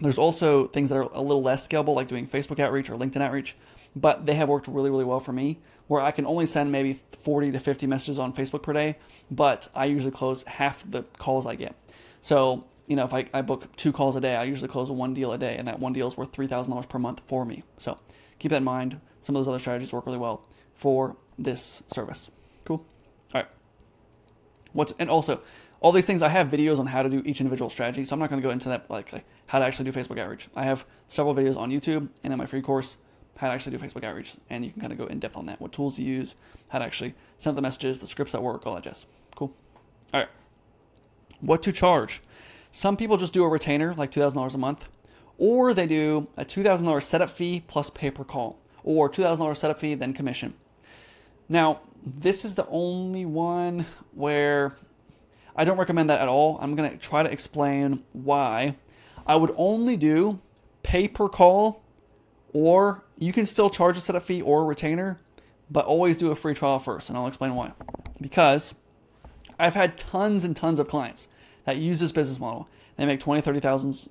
There's also things that are a little less scalable, like doing Facebook outreach or LinkedIn outreach, but they have worked really, really well for me, where I can only send maybe 40 to 50 messages on Facebook per day, but I usually close half the calls I get. So, if I book 2 calls a day, I usually close 1 deal a day, and that 1 deal is worth $3,000 per month for me. So keep that in mind. Some of those other strategies work really well for this service. Cool. All right. And also, all these things, I have videos on how to do each individual strategy, so I'm not going to go into that, like how to actually do Facebook outreach. I have several videos on YouTube and in my free course, how to actually do Facebook outreach, and you can kind of go in depth on that, what tools to use, how to actually send the messages, the scripts that work, all that jazz. Cool. All right. What to charge? Some people just do a retainer, like $2,000 a month, or they do a $2,000 setup fee plus pay per call, or $2,000 setup fee, then commission. Now, this is the only one where I don't recommend that at all. I'm going to try to explain why. I would only do pay per call, or you can still charge a setup fee or a retainer, but always do a free trial first, and I'll explain why. Because I've had tons and tons of clients that use this business model. They make $20,000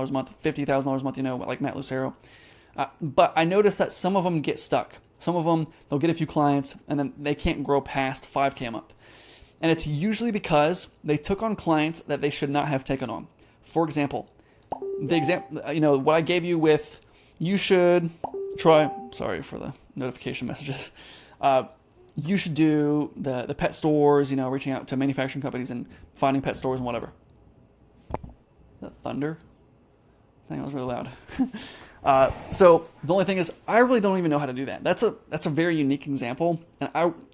a month, $50,000 a month, like Matt Lucero. But I noticed that some of them get stuck. Some of them, they'll get a few clients, and then they can't grow past 5K a month. And it's usually because they took on clients that they should not have taken on. For example, what I gave you with, you should try, sorry for the notification messages. You should do the pet stores, reaching out to manufacturing companies and finding pet stores and whatever. Is that thunder? I think it was really loud. So the only thing is, I really don't even know how to do that. That's a very unique example, and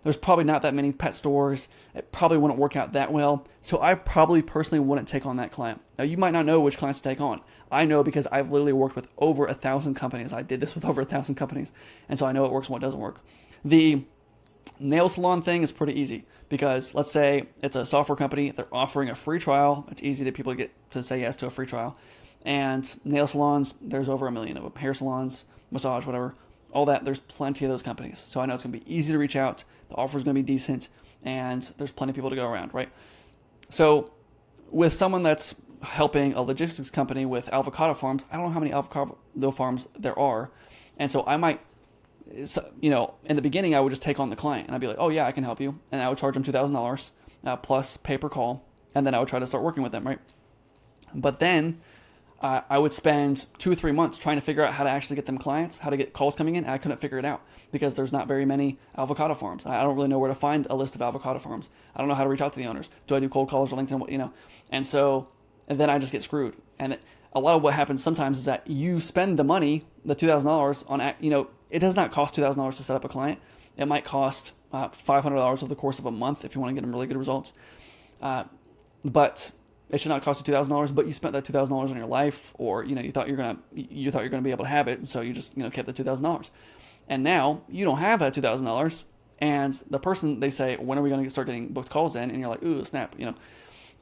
there's probably not that many pet stores. It probably wouldn't work out that well. So I probably personally wouldn't take on that client. Now, you might not know which clients to take on. I know because I've literally worked with over 1,000 companies. I did this with over 1,000 companies, and so I know what works and what doesn't work. The nail salon thing is pretty easy because let's say it's a software company. They're offering a free trial. It's easy to people get to say yes to a free trial. And nail salons, there's over 1 million of them. Hair salons, massage, whatever, all that. There's plenty of those companies. So I know it's going to be easy to reach out. The offer is going to be decent, and there's plenty of people to go around, right? So with someone that's helping a logistics company with avocado farms, I don't know how many avocado farms there are. And so I might, in the beginning, I would just take on the client and I'd be like, oh yeah, I can help you. And I would charge them $2,000 plus pay per call. And then I would try to start working with them, right? But then I would spend 2 or 3 months trying to figure out how to actually get them clients, how to get calls coming in. And I couldn't figure it out because there's not very many avocado farms. I don't really know where to find a list of avocado farms. I don't know how to reach out to the owners. Do I do cold calls or LinkedIn? And then I just get screwed. And a lot of what happens sometimes is that you spend the money, the $2,000 on, it does not cost $2,000 to set up a client. It might cost $500 over the course of a month if you want to get them really good results. But it should not cost you $2,000, but you spent that $2,000 on your life, or you thought you're gonna be able to have it, and so you just kept the $2,000, and now you don't have that $2,000, and the person, they say, when are we gonna start getting booked calls in, and you're like, ooh, snap,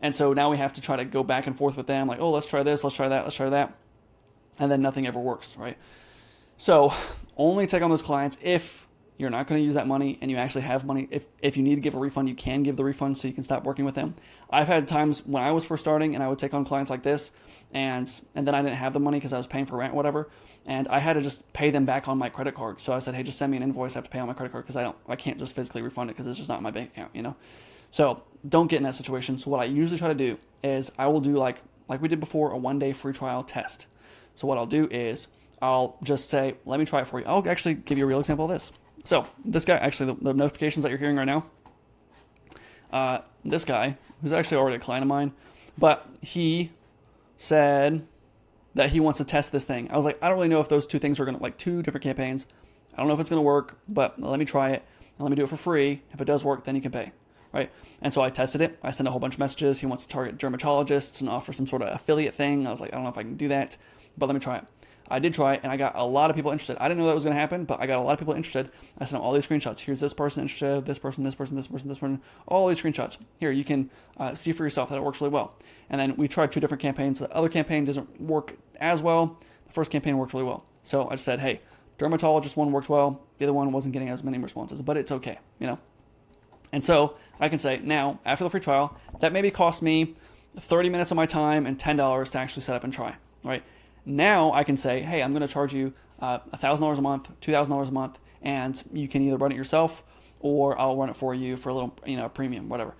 and so now we have to try to go back and forth with them, like, oh, let's try this, let's try that, let's try that, and then nothing ever works, right? So only take on those clients if you're not going to use that money and you actually have money. If you need to give a refund, you can give the refund so you can stop working with them. I've had times when I was first starting and I would take on clients like this and then I didn't have the money because I was paying for rent, whatever. And I had to just pay them back on my credit card. So I said, hey, just send me an invoice. I have to pay on my credit card because I can't just physically refund it because it's just not in my bank account, So don't get in that situation. So what I usually try to do is I will do like we did before, a 1-day free trial test. So what I'll do is I'll just say, let me try it for you. I'll actually give you a real example of this. So this guy, actually, the notifications that you're hearing right now, this guy, who's actually already a client of mine, but he said that he wants to test this thing. I was like, I don't really know if those two things are going to, like 2 different campaigns. I don't know if it's going to work, but let me try it and let me do it for free. If it does work, then you can pay, right? And so I tested it. I sent a whole bunch of messages. He wants to target dermatologists and offer some sort of affiliate thing. I was like, I don't know if I can do that, but let me try it. I did try it, and I got a lot of people interested. I didn't know that was going to happen, but I got a lot of people interested. I sent them all these screenshots. Here's this person interested, this person, this person, this person, this person, all these screenshots. Here, you can see for yourself that it works really well. And then we tried 2 different campaigns. The other campaign doesn't work as well. The first campaign worked really well. So I just said, hey, dermatologist one worked well. The other one wasn't getting as many responses, but it's okay, And so I can say now, after the free trial, that maybe cost me 30 minutes of my time and $10 to actually set up and try, right? Now I can say, hey, I'm going to charge you $1,000 a month, $2,000 a month, and you can either run it yourself or I'll run it for you for a little, premium, whatever.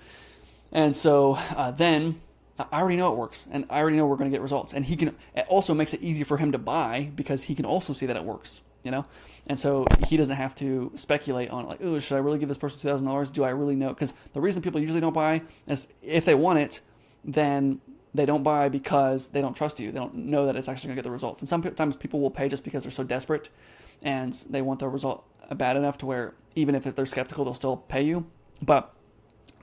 And so then I already know it works, and I already know we're going to get results. And it also makes it easy for him to buy because he can also see that it works, And so he doesn't have to speculate on like, oh, should I really give this person $2,000? Do I really know? Because the reason people usually don't buy is if they want it, then they don't buy because they don't trust you. They don't know that it's actually going to get the results. And sometimes people will pay just because they're so desperate and they want the result bad enough to where even if they're skeptical, they'll still pay you. But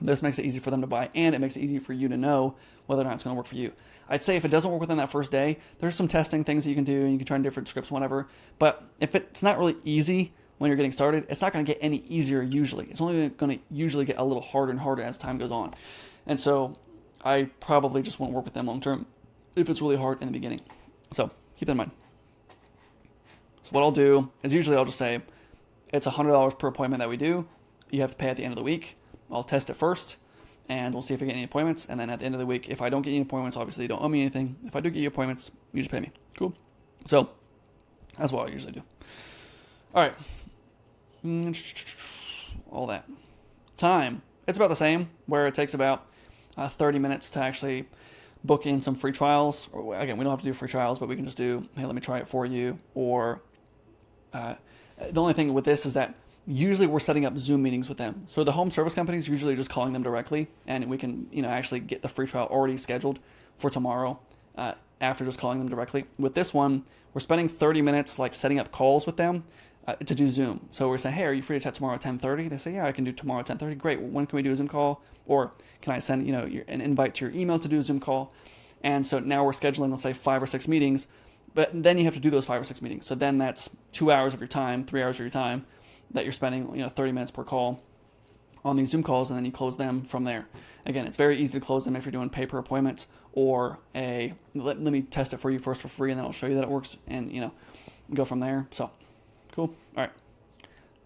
this makes it easy for them to buy, and it makes it easy for you to know whether or not it's going to work for you. I'd say if it doesn't work within that first day, there's some testing things that you can do, and you can try different scripts, whatever. But if it's not really easy when you're getting started, it's not going to get any easier usually. It's only going to usually get a little harder and harder as time goes on. And so I probably just won't work with them long term if it's really hard in the beginning. So keep that in mind. So what I'll do is usually I'll just say it's $100 per appointment that we do. You have to pay at the end of the week. I'll test it first, and we'll see if I get any appointments. And then at the end of the week, if I don't get any appointments, obviously you don't owe me anything. If I do get you appointments, you just pay me. Cool. So that's what I usually do. All right. All that. Time. It's about the same, where it takes about 30 minutes to actually book in some free trials. Or again, we don't have to do free trials, but we can just do, hey, let me try it for you. Or the only thing with this is that usually we're setting up Zoom meetings with them. So the home service companies usually just calling them directly, and we can actually get the free trial already scheduled for tomorrow after just calling them directly. With this one, we're spending 30 minutes like setting up calls with them to do Zoom. So we're saying, hey, are you free to chat tomorrow at 10:30? They say, yeah, I can do tomorrow at 10:30. Great. When can we do a Zoom call? Or can I send an invite to your email to do a Zoom call? And so now we're scheduling, let's say, 5 or 6 meetings, but then you have to do those 5 or 6 meetings. So then that's 2 hours of your time, 3 hours of your time that you're spending 30 minutes per call on these Zoom calls, and then you close them from there. Again, it's very easy to close them if you're doing pay-per appointments or let me test it for you first for free, and then I'll show you that it works, and go from there. So cool. All right.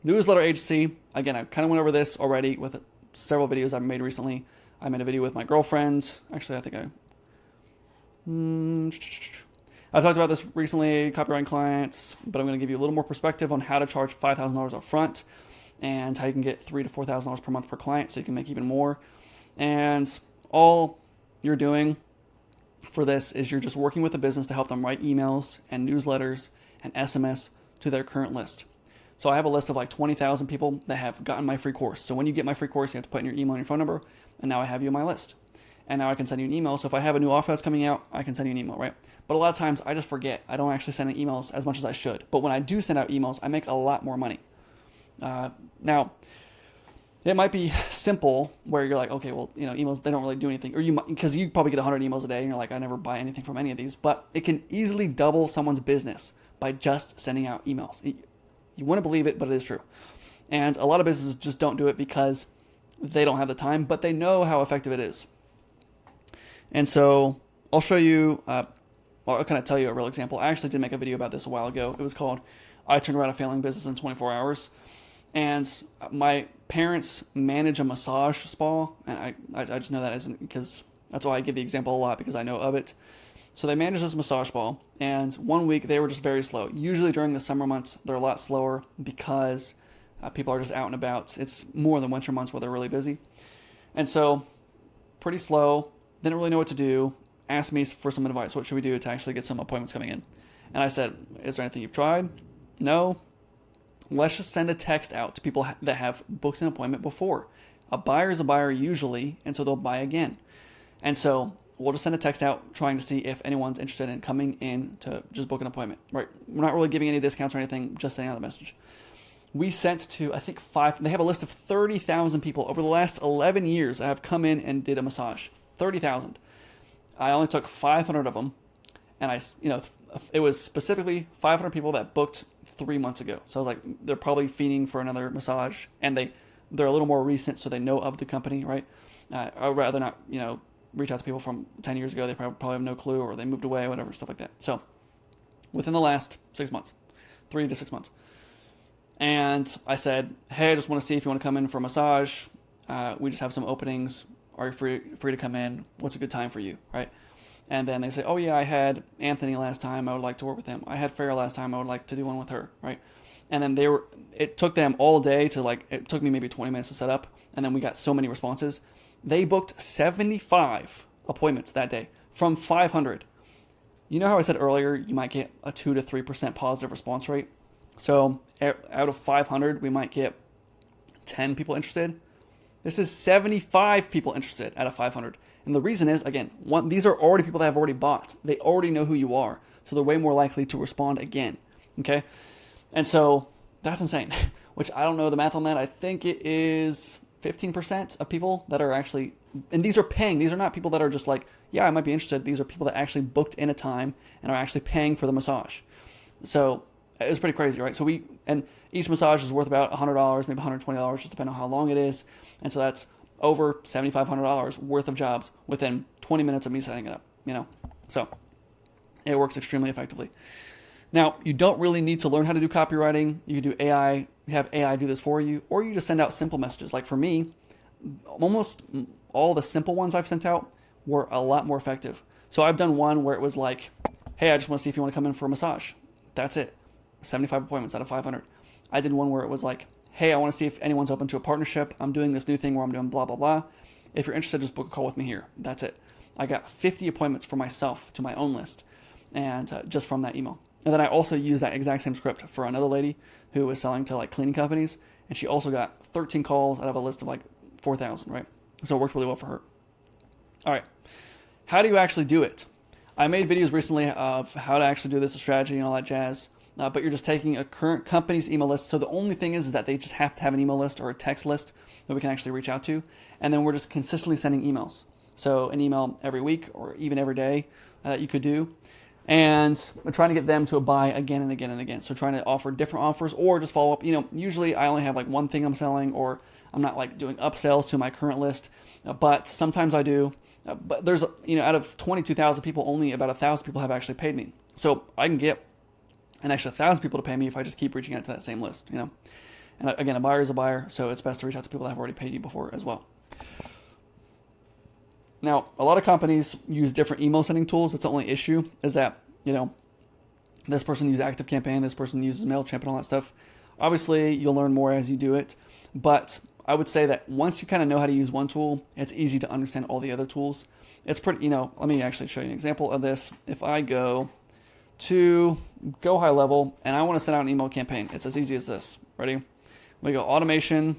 Newsletter agency. Again, I kind of went over this already with several videos I've made recently. I made a video with my girlfriend. Actually, I think I've talked about this recently, copywriting clients, but I'm going to give you a little more perspective on how to charge $5,000 up front and how you can get $3,000 to $4,000 per month per client so you can make even more. And all you're doing for this is you're just working with a business to help them write emails and newsletters and SMS to their current list. So I have a list of like 20,000 people that have gotten my free course. So when you get my free course, you have to put in your email and your phone number, and now I have you on my list. And now I can send you an email. So if I have a new offer that's coming out, I can send you an email, right? But a lot of times I just forget. I don't actually send emails as much as I should. But when I do send out emails, I make a lot more money. Now, it might be simple where you're like, okay, well, emails, they don't really do anything. Or because you probably get 100 emails a day and you're like, I never buy anything from any of these. But it can easily double someone's business by just sending out emails. You wouldn't believe it, but it is true. And a lot of businesses just don't do it because they don't have the time, but they know how effective it is. And so I'll show you, I'll kind of tell you a real example. I actually did make a video about this a while ago. It was called I Turned Around a Failing Business in 24 Hours. And my parents manage a massage spa, and I just know that isn't because that's why I give the example a lot because I know of it. So they manage this massage spa, and one week they were just very slow. Usually during the summer months, they're a lot slower because people are just out and about. It's more than winter months where they're really busy. And so pretty slow, didn't really know what to do, asked me for some advice. What should we do to actually get some appointments coming in? And I said, is there anything you've tried? No. Let's just send a text out to people that have booked an appointment before. A buyer is a buyer usually, and so they'll buy again. And so we'll just send a text out trying to see if anyone's interested in coming in to just book an appointment. Right? We're not really giving any discounts or anything, just sending out the message. We sent to, I think, they have a list of 30,000 people over the last 11 years that have come in and did a massage. 30,000. I only took 500 of them, and it was specifically 500 people that booked 3 months ago. So I was like, they're probably fiending for another massage, and they're a little more recent, so they know of the company, right? I'd rather not, reach out to people from 10 years ago. They probably have no clue, or they moved away, whatever, stuff like that. So within the last 6 months, 3 to 6 months. And I said, hey, I just want to see if you want to come in for a massage. We just have some openings. Are you free to come in? What's a good time for you, right? And then they say, oh yeah, I had Anthony last time. I would like to work with him. I had Farrah last time. I would like to do one with her, right? And then it took them all day it took me maybe 20 minutes to set up. And then we got so many responses. They booked 75 appointments that day from 500. You know how I said earlier, you might get a 2 to 3% positive response rate. So out of 500, we might get 10 people interested. This is 75 people interested out of 500. And the reason is, again, these are already people that have already bought. They already know who you are. So they're way more likely to respond again. Okay? And so that's insane, which I don't know the math on that. I think it is 15% of people that are actually, and these are paying. These are not people that are just like, yeah, I might be interested. These are people that actually booked in a time and are actually paying for the massage. So it was pretty crazy, right? And each massage is worth about $100, maybe $120, just depending on how long it is. And so that's over $7,500 worth of jobs within 20 minutes of me setting it up, So it works extremely effectively. Now, you don't really need to learn how to do copywriting. You can do AI, have AI do this for you, or you just send out simple messages. Like for me, almost all the simple ones I've sent out were a lot more effective. So I've done one where it was like, hey, I just want to see if you want to come in for a massage. That's it. 75 appointments out of 500. I did one where it was like, hey, I want to see if anyone's open to a partnership. I'm doing this new thing where I'm doing blah, blah, blah. If you're interested, just book a call with me here. That's it. I got 50 appointments for myself to my own list, and just from that email. And then I also used that exact same script for another lady who was selling to like cleaning companies, and she also got 13 calls out of a list of like 4,000, right? So it worked really well for her. All right. How do you actually do it? I made videos recently of how to actually do this, a strategy and all that jazz. But you're just taking a current company's email list. So the only thing is that they just have to have an email list or a text list that we can actually reach out to. And then we're just consistently sending emails. So an email every week or even every day that you could do. And we're trying to get them to buy again and again and again. So trying to offer different offers or just follow up. Usually I only have like one thing I'm selling, or I'm not like doing upsells to my current list. But sometimes I do. But there's, out of 22,000 people, only about 1,000 people have actually paid me. So I can get an extra 1,000 people to pay me if I just keep reaching out to that same list, And again, a buyer is a buyer, so it's best to reach out to people that have already paid you before as well. Now, a lot of companies use different email sending tools. That's the only issue, is that you know, this person uses ActiveCampaign, this person uses MailChimp and all that stuff. Obviously, you'll learn more as you do it, but I would say that once you kind of know how to use one tool, it's easy to understand all the other tools. It's pretty, you know, let me actually show you an example of this. If I go to Go High Level and I want to send out an email campaign, it's as easy as this. Ready? We go automation,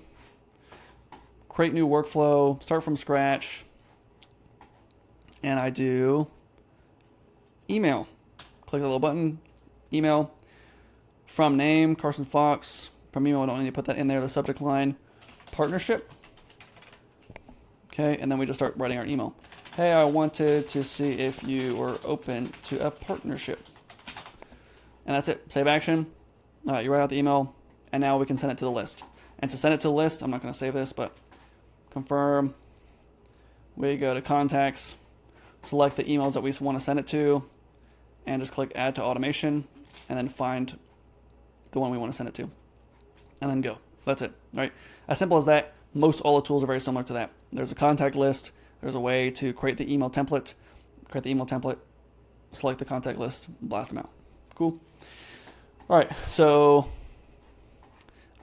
create new workflow, start from scratch, and I do email. Click the little button, email. From name, Carson Fox. From email, I don't need to put that in there, the subject line, partnership. Okay, and then we just start writing our email. Hey, I wanted to see if you were open to a partnership. And that's it. Save action. You write out the email, and now we can send it to the list. And to send it to the list, I'm not going to save this, but confirm. We go to contacts, select the emails that we want to send it to, and just click add to automation, and then find the one we want to send it to, and then go. That's it, right? As simple as that. Most all the tools are very similar to that. There's a contact list. There's a way to create the email template. Create the email template, select the contact list, blast them out. Cool. All right, so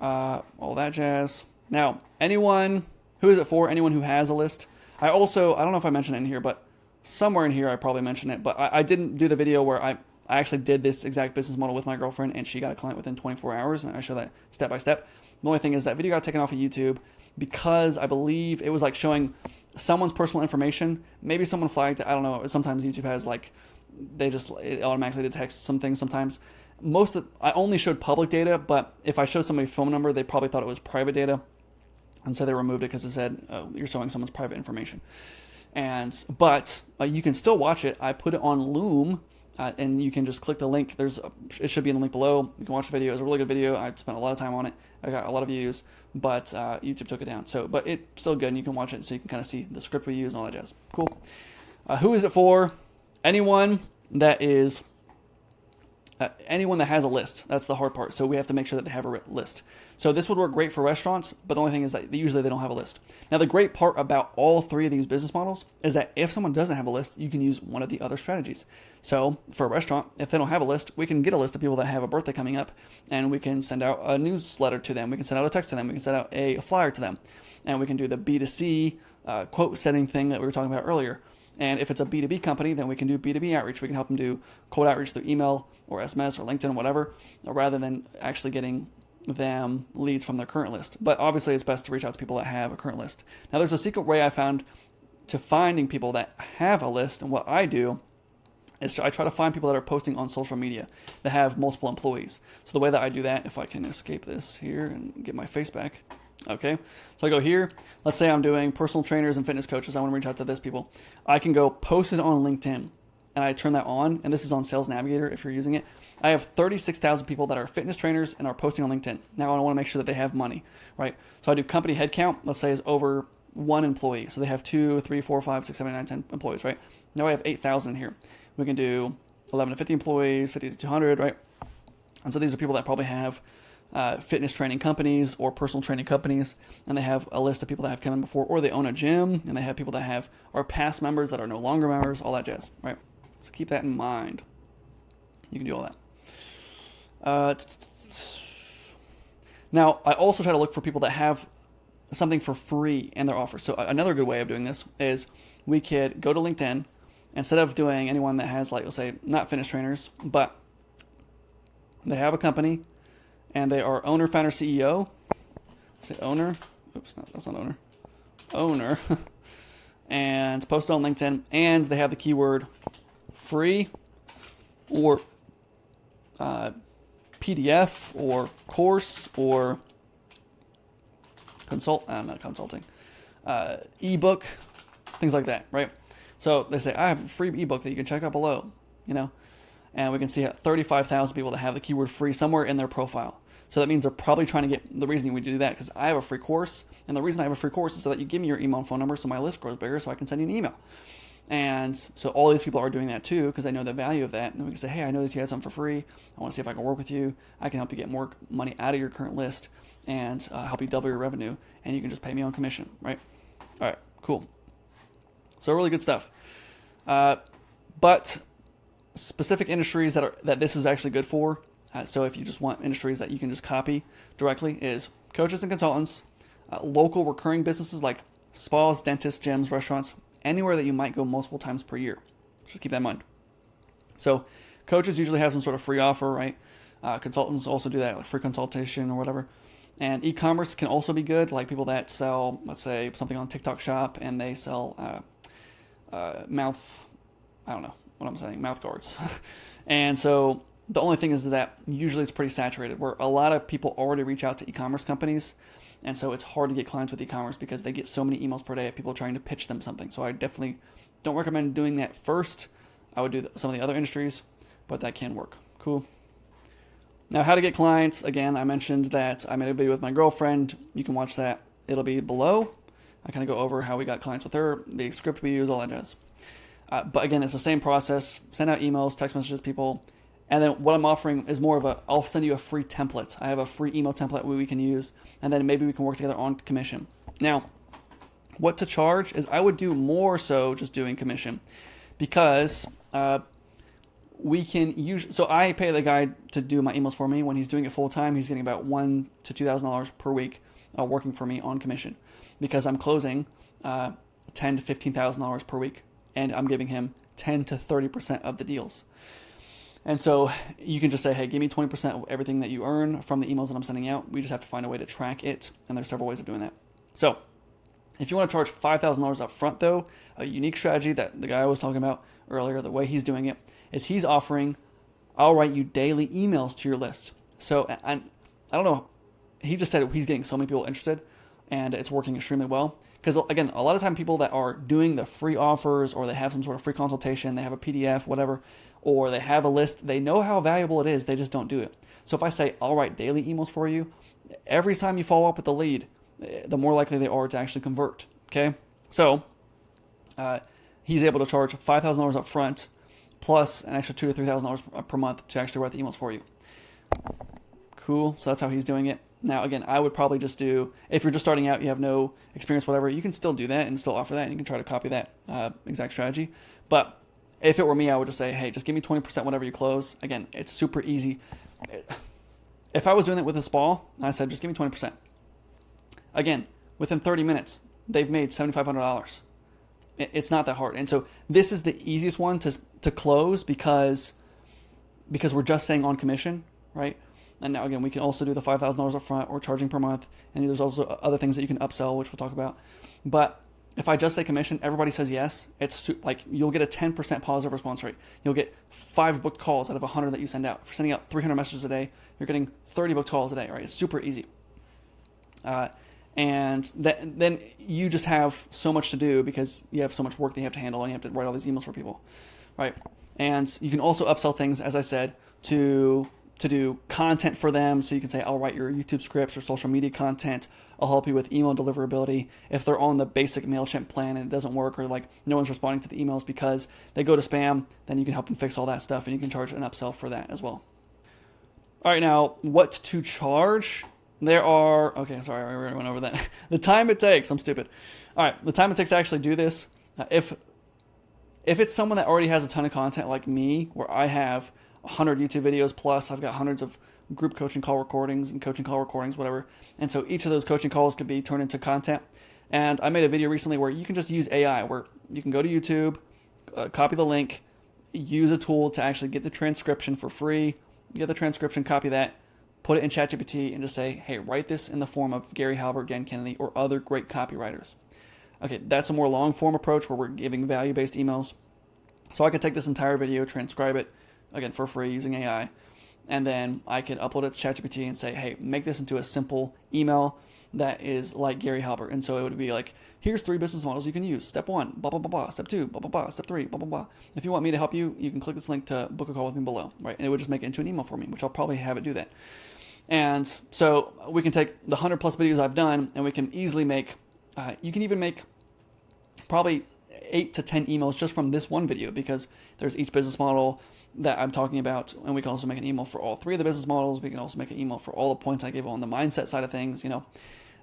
all that jazz. Now, anyone, who is it for? Anyone who has a list. I don't know if I mentioned it in here, but somewhere in here I probably mentioned it, but I didn't do the video where I actually did this exact business model with my girlfriend, and she got a client within 24 hours, and I show that step by step. The only thing is that video got taken off of YouTube because I believe it was like showing someone's personal information. Maybe someone flagged it. I don't know. Sometimes YouTube has like, it automatically detects some things sometimes. I only showed public data, but if I showed somebody's phone number, they probably thought it was private data. And so they removed it because it said, oh, you're showing someone's private information. But you can still watch it. I put it on Loom. And you can just click the link. It should be in the link below. You can watch the video. It's a really good video. I spent a lot of time on it. I got a lot of views, but YouTube took it down. But it's still good, and you can watch it so you can kind of see the script we use and all that jazz. Cool. Who is it for? Anyone that has a list. That's the hard part. So we have to make sure that they have a list. So this would work great for restaurants, but the only thing is that usually they don't have a list. Now, the great part about all three of these business models is that if someone doesn't have a list, you can use one of the other strategies. So for a restaurant, if they don't have a list, we can get a list of people that have a birthday coming up, and we can send out a newsletter to them. We can send out a text to them. We can send out a flyer to them. And we can do the B2C quote setting thing that we were talking about earlier. And if it's a B2B company, then we can do B2B outreach. We can help them do cold outreach through email or SMS or LinkedIn, whatever, rather than actually getting them leads from their current list. But obviously, it's best to reach out to people that have a current list. Now, there's a secret way I found to finding people that have a list, and what I do is I try to find people that are posting on social media that have multiple employees. So the way that I do that, if I can escape this here and get my face back. Okay, so I go here. Let's say I'm doing personal trainers and fitness coaches. I want to reach out to this people. I can go post it on LinkedIn, and I turn that on. And this is on Sales Navigator if you're using it. I have 36,000 people that are fitness trainers and are posting on LinkedIn. Now I want to make sure that they have money, right? So I do company headcount. Let's say is over 1 employee. So they have 2, 3, 4, 5, 6, 7, 8, 9, 10 employees, right? Now I have 8,000 here. We can do 11 to 50 employees, 50 to 200, right? And so these are people that probably have fitness training companies or personal training companies, and they have a list of people that have come in before, or they own a gym, and they have people that are past members that are no longer members, all that jazz, right? So keep that in mind. You can do all that. Now, I also try to look for people that have something for free in their offer. So another good way of doing this is we could go to LinkedIn. Instead of doing anyone that has, like, let's say, not fitness trainers, but they have a company, and they are owner, founder, CEO. Say owner. Oops, no, that's not owner. Owner. And post it on LinkedIn. And they have the keyword free or PDF or course or not consulting. Ebook, things like that, right? So they say, I have a free ebook that you can check out below, and we can see 35,000 people that have the keyword free somewhere in their profile. So that means they're probably trying to get, the reason we do that, because I have a free course, and the reason I have a free course is so that you give me your email and phone number so my list grows bigger so I can send you an email. And so all these people are doing that too because they know the value of that. And we can say, hey, I noticed you had something for free. I want to see if I can work with you. I can help you get more money out of your current list and help you double your revenue. And you can just pay me on commission, right? All right, cool. So really good stuff. But specific industries that this is actually good for. So if you just want industries that you can just copy directly, is coaches and consultants, local recurring businesses like spas, dentists, gyms, restaurants, anywhere that you might go multiple times per year. Just keep that in mind. So coaches usually have some sort of free offer, right? Consultants also do that, like free consultation or whatever. And e-commerce can also be good, like people that sell, let's say, something on TikTok Shop, and they sell mouth, I don't know what I'm saying, mouth guards. And so the only thing is that usually it's pretty saturated, where a lot of people already reach out to e-commerce companies, and so it's hard to get clients with e-commerce because they get so many emails per day of people trying to pitch them something. So I definitely don't recommend doing that first. I would do some of the other industries, but that can work. Cool. Now, how to get clients. Again, I mentioned that I made a video with my girlfriend. You can watch that. It'll be below. I kind of go over how we got clients with her, the script we use, all that jazz. But again, it's the same process. Send out emails, text messages, people. And then what I'm offering is more of I'll send you a free template. I have a free email template we can use, and then maybe we can work together on commission. Now, what to charge is I would do more so just doing commission, because we can use, so I pay the guy to do my emails for me. When he's doing it full time, he's getting about $1,000 to $2,000 per week working for me on commission, because I'm closing $10,000 to $15,000 per week, and I'm giving him 10 to 30% of the deals. And so you can just say, hey, give me 20% of everything that you earn from the emails that I'm sending out. We just have to find a way to track it, and there's several ways of doing that. So if you want to charge $5,000 up front, though, a unique strategy that the guy I was talking about earlier, the way he's doing it, is he's offering, I'll write you daily emails to your list. So I don't know, he just said he's getting so many people interested, and it's working extremely well. Because again, a lot of time people that are doing the free offers, or they have some sort of free consultation, they have a PDF, whatever, or they have a list, they know how valuable it is, they just don't do it. So if I say, I'll write daily emails for you, every time you follow up with the lead, the more likely they are to actually convert, okay? So he's able to charge $5,000 up front, plus an extra $2,000 to $3,000 per month to actually write the emails for you. Cool, so that's how he's doing it. Now, again, I would probably just do, if you're just starting out, you have no experience, whatever, you can still do that and still offer that, and you can try to copy that exact strategy. But if it were me, I would just say, hey, just give me 20% whenever you close. Again, it's super easy. If I was doing it with a spa, I said, just give me 20%. Again, within 30 minutes, they've made $7,500. It's not that hard. And so this is the easiest one to close because we're just saying on commission, right? And now, again, we can also do the $5,000 up front or charging per month. And there's also other things that you can upsell, which we'll talk about. But if I just say commission, everybody says yes. It's like you'll get a 10% positive response rate. You'll get 5 booked calls out of 100 that you send out. If you're sending out 300 messages a day, you're getting 30 booked calls a day, right? It's super easy. And then you just have so much to do because you have so much work that you have to handle, and you have to write all these emails for people, right? And you can also upsell things, as I said, to do content for them. So you can say, I'll write your YouTube scripts or social media content. I'll help you with email deliverability. If they're on the basic MailChimp plan and it doesn't work, or like no one's responding to the emails because they go to spam, then you can help them fix all that stuff, and you can charge an upsell for that as well. All right, now what to charge? Okay, sorry, I already went over that. The time it takes, I'm stupid. All right, the time it takes to actually do this. If it's someone that already has a ton of content like me, where I have 100 YouTube videos plus, I've got hundreds of group coaching call recordings and coaching call recordings, whatever. And so each of those coaching calls could be turned into content. And I made a video recently where you can just use AI, where you can go to YouTube, copy the link, use a tool to actually get the transcription for free, get the transcription, copy that, put it in ChatGPT, and just say, hey, write this in the form of Gary Halbert, Dan Kennedy, or other great copywriters. Okay, that's a more long form approach where we're giving value-based emails. So I could take this entire video, transcribe it, again, for free using AI, and then I could upload it to ChatGPT and say, hey, make this into a simple email that is like Gary Halbert. And so it would be like, here's 3 business models you can use. Step 1, blah, blah, blah, blah. Step 2, blah, blah, blah. Step 3, blah, blah, blah. If you want me to help you, you can click this link to book a call with me below, right? And it would just make it into an email for me, which I'll probably have it do that. And so we can take the 100 plus videos I've done, and we can easily make, you can even make probably 8 to 10 emails just from this one video, because there's each business model that I'm talking about, and we can also make an email for all 3 of the business models. We can also make an email for all the points I gave on the mindset side of things,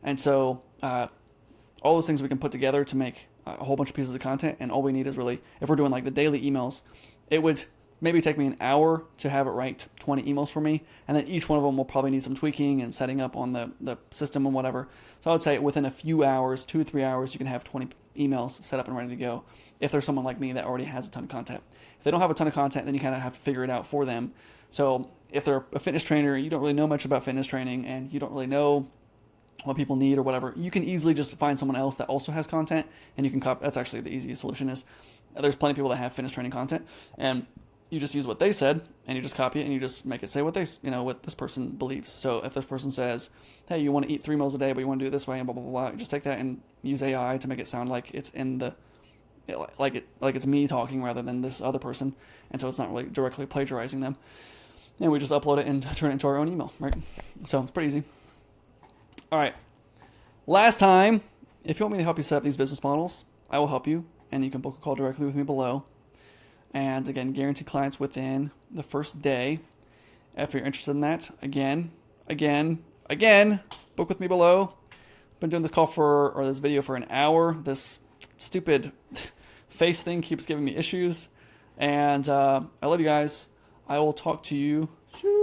and so all those things we can put together to make a whole bunch of pieces of content. And all we need is really, if we're doing like the daily emails, it would maybe take me an hour to have it write 20 emails for me. And then each one of them will probably need some tweaking and setting up on the system and whatever. So I would say within a few hours, 2 to 3 hours, you can have 20 emails set up and ready to go if there's someone like me that already has a ton of content. If they don't have a ton of content, then you kind of have to figure it out for them. So if they're a fitness trainer, you don't really know much about fitness training, and you don't really know what people need or whatever, you can easily just find someone else that also has content, and you can copy. That's actually the easiest solution. Is there's plenty of people that have fitness training content, and you just use what they said, and you just copy it, and you just make it say what what this person believes. So if this person says, hey, you want to eat 3 meals a day, but you want to do it this way, and blah blah blah, just take that and use AI to make it sound like it's in the like it's me talking rather than this other person, and so it's not really directly plagiarizing them. And we just upload it and turn it into our own email, right? So it's pretty easy. All right. Last time, if you want me to help you set up these business models, I will help you, and you can book a call directly with me below. And again, guaranteed clients within the first day. If you're interested in that, again, book with me below. Been doing this this video for an hour. This stupid face thing keeps giving me issues. And I love you guys. I will talk to you soon.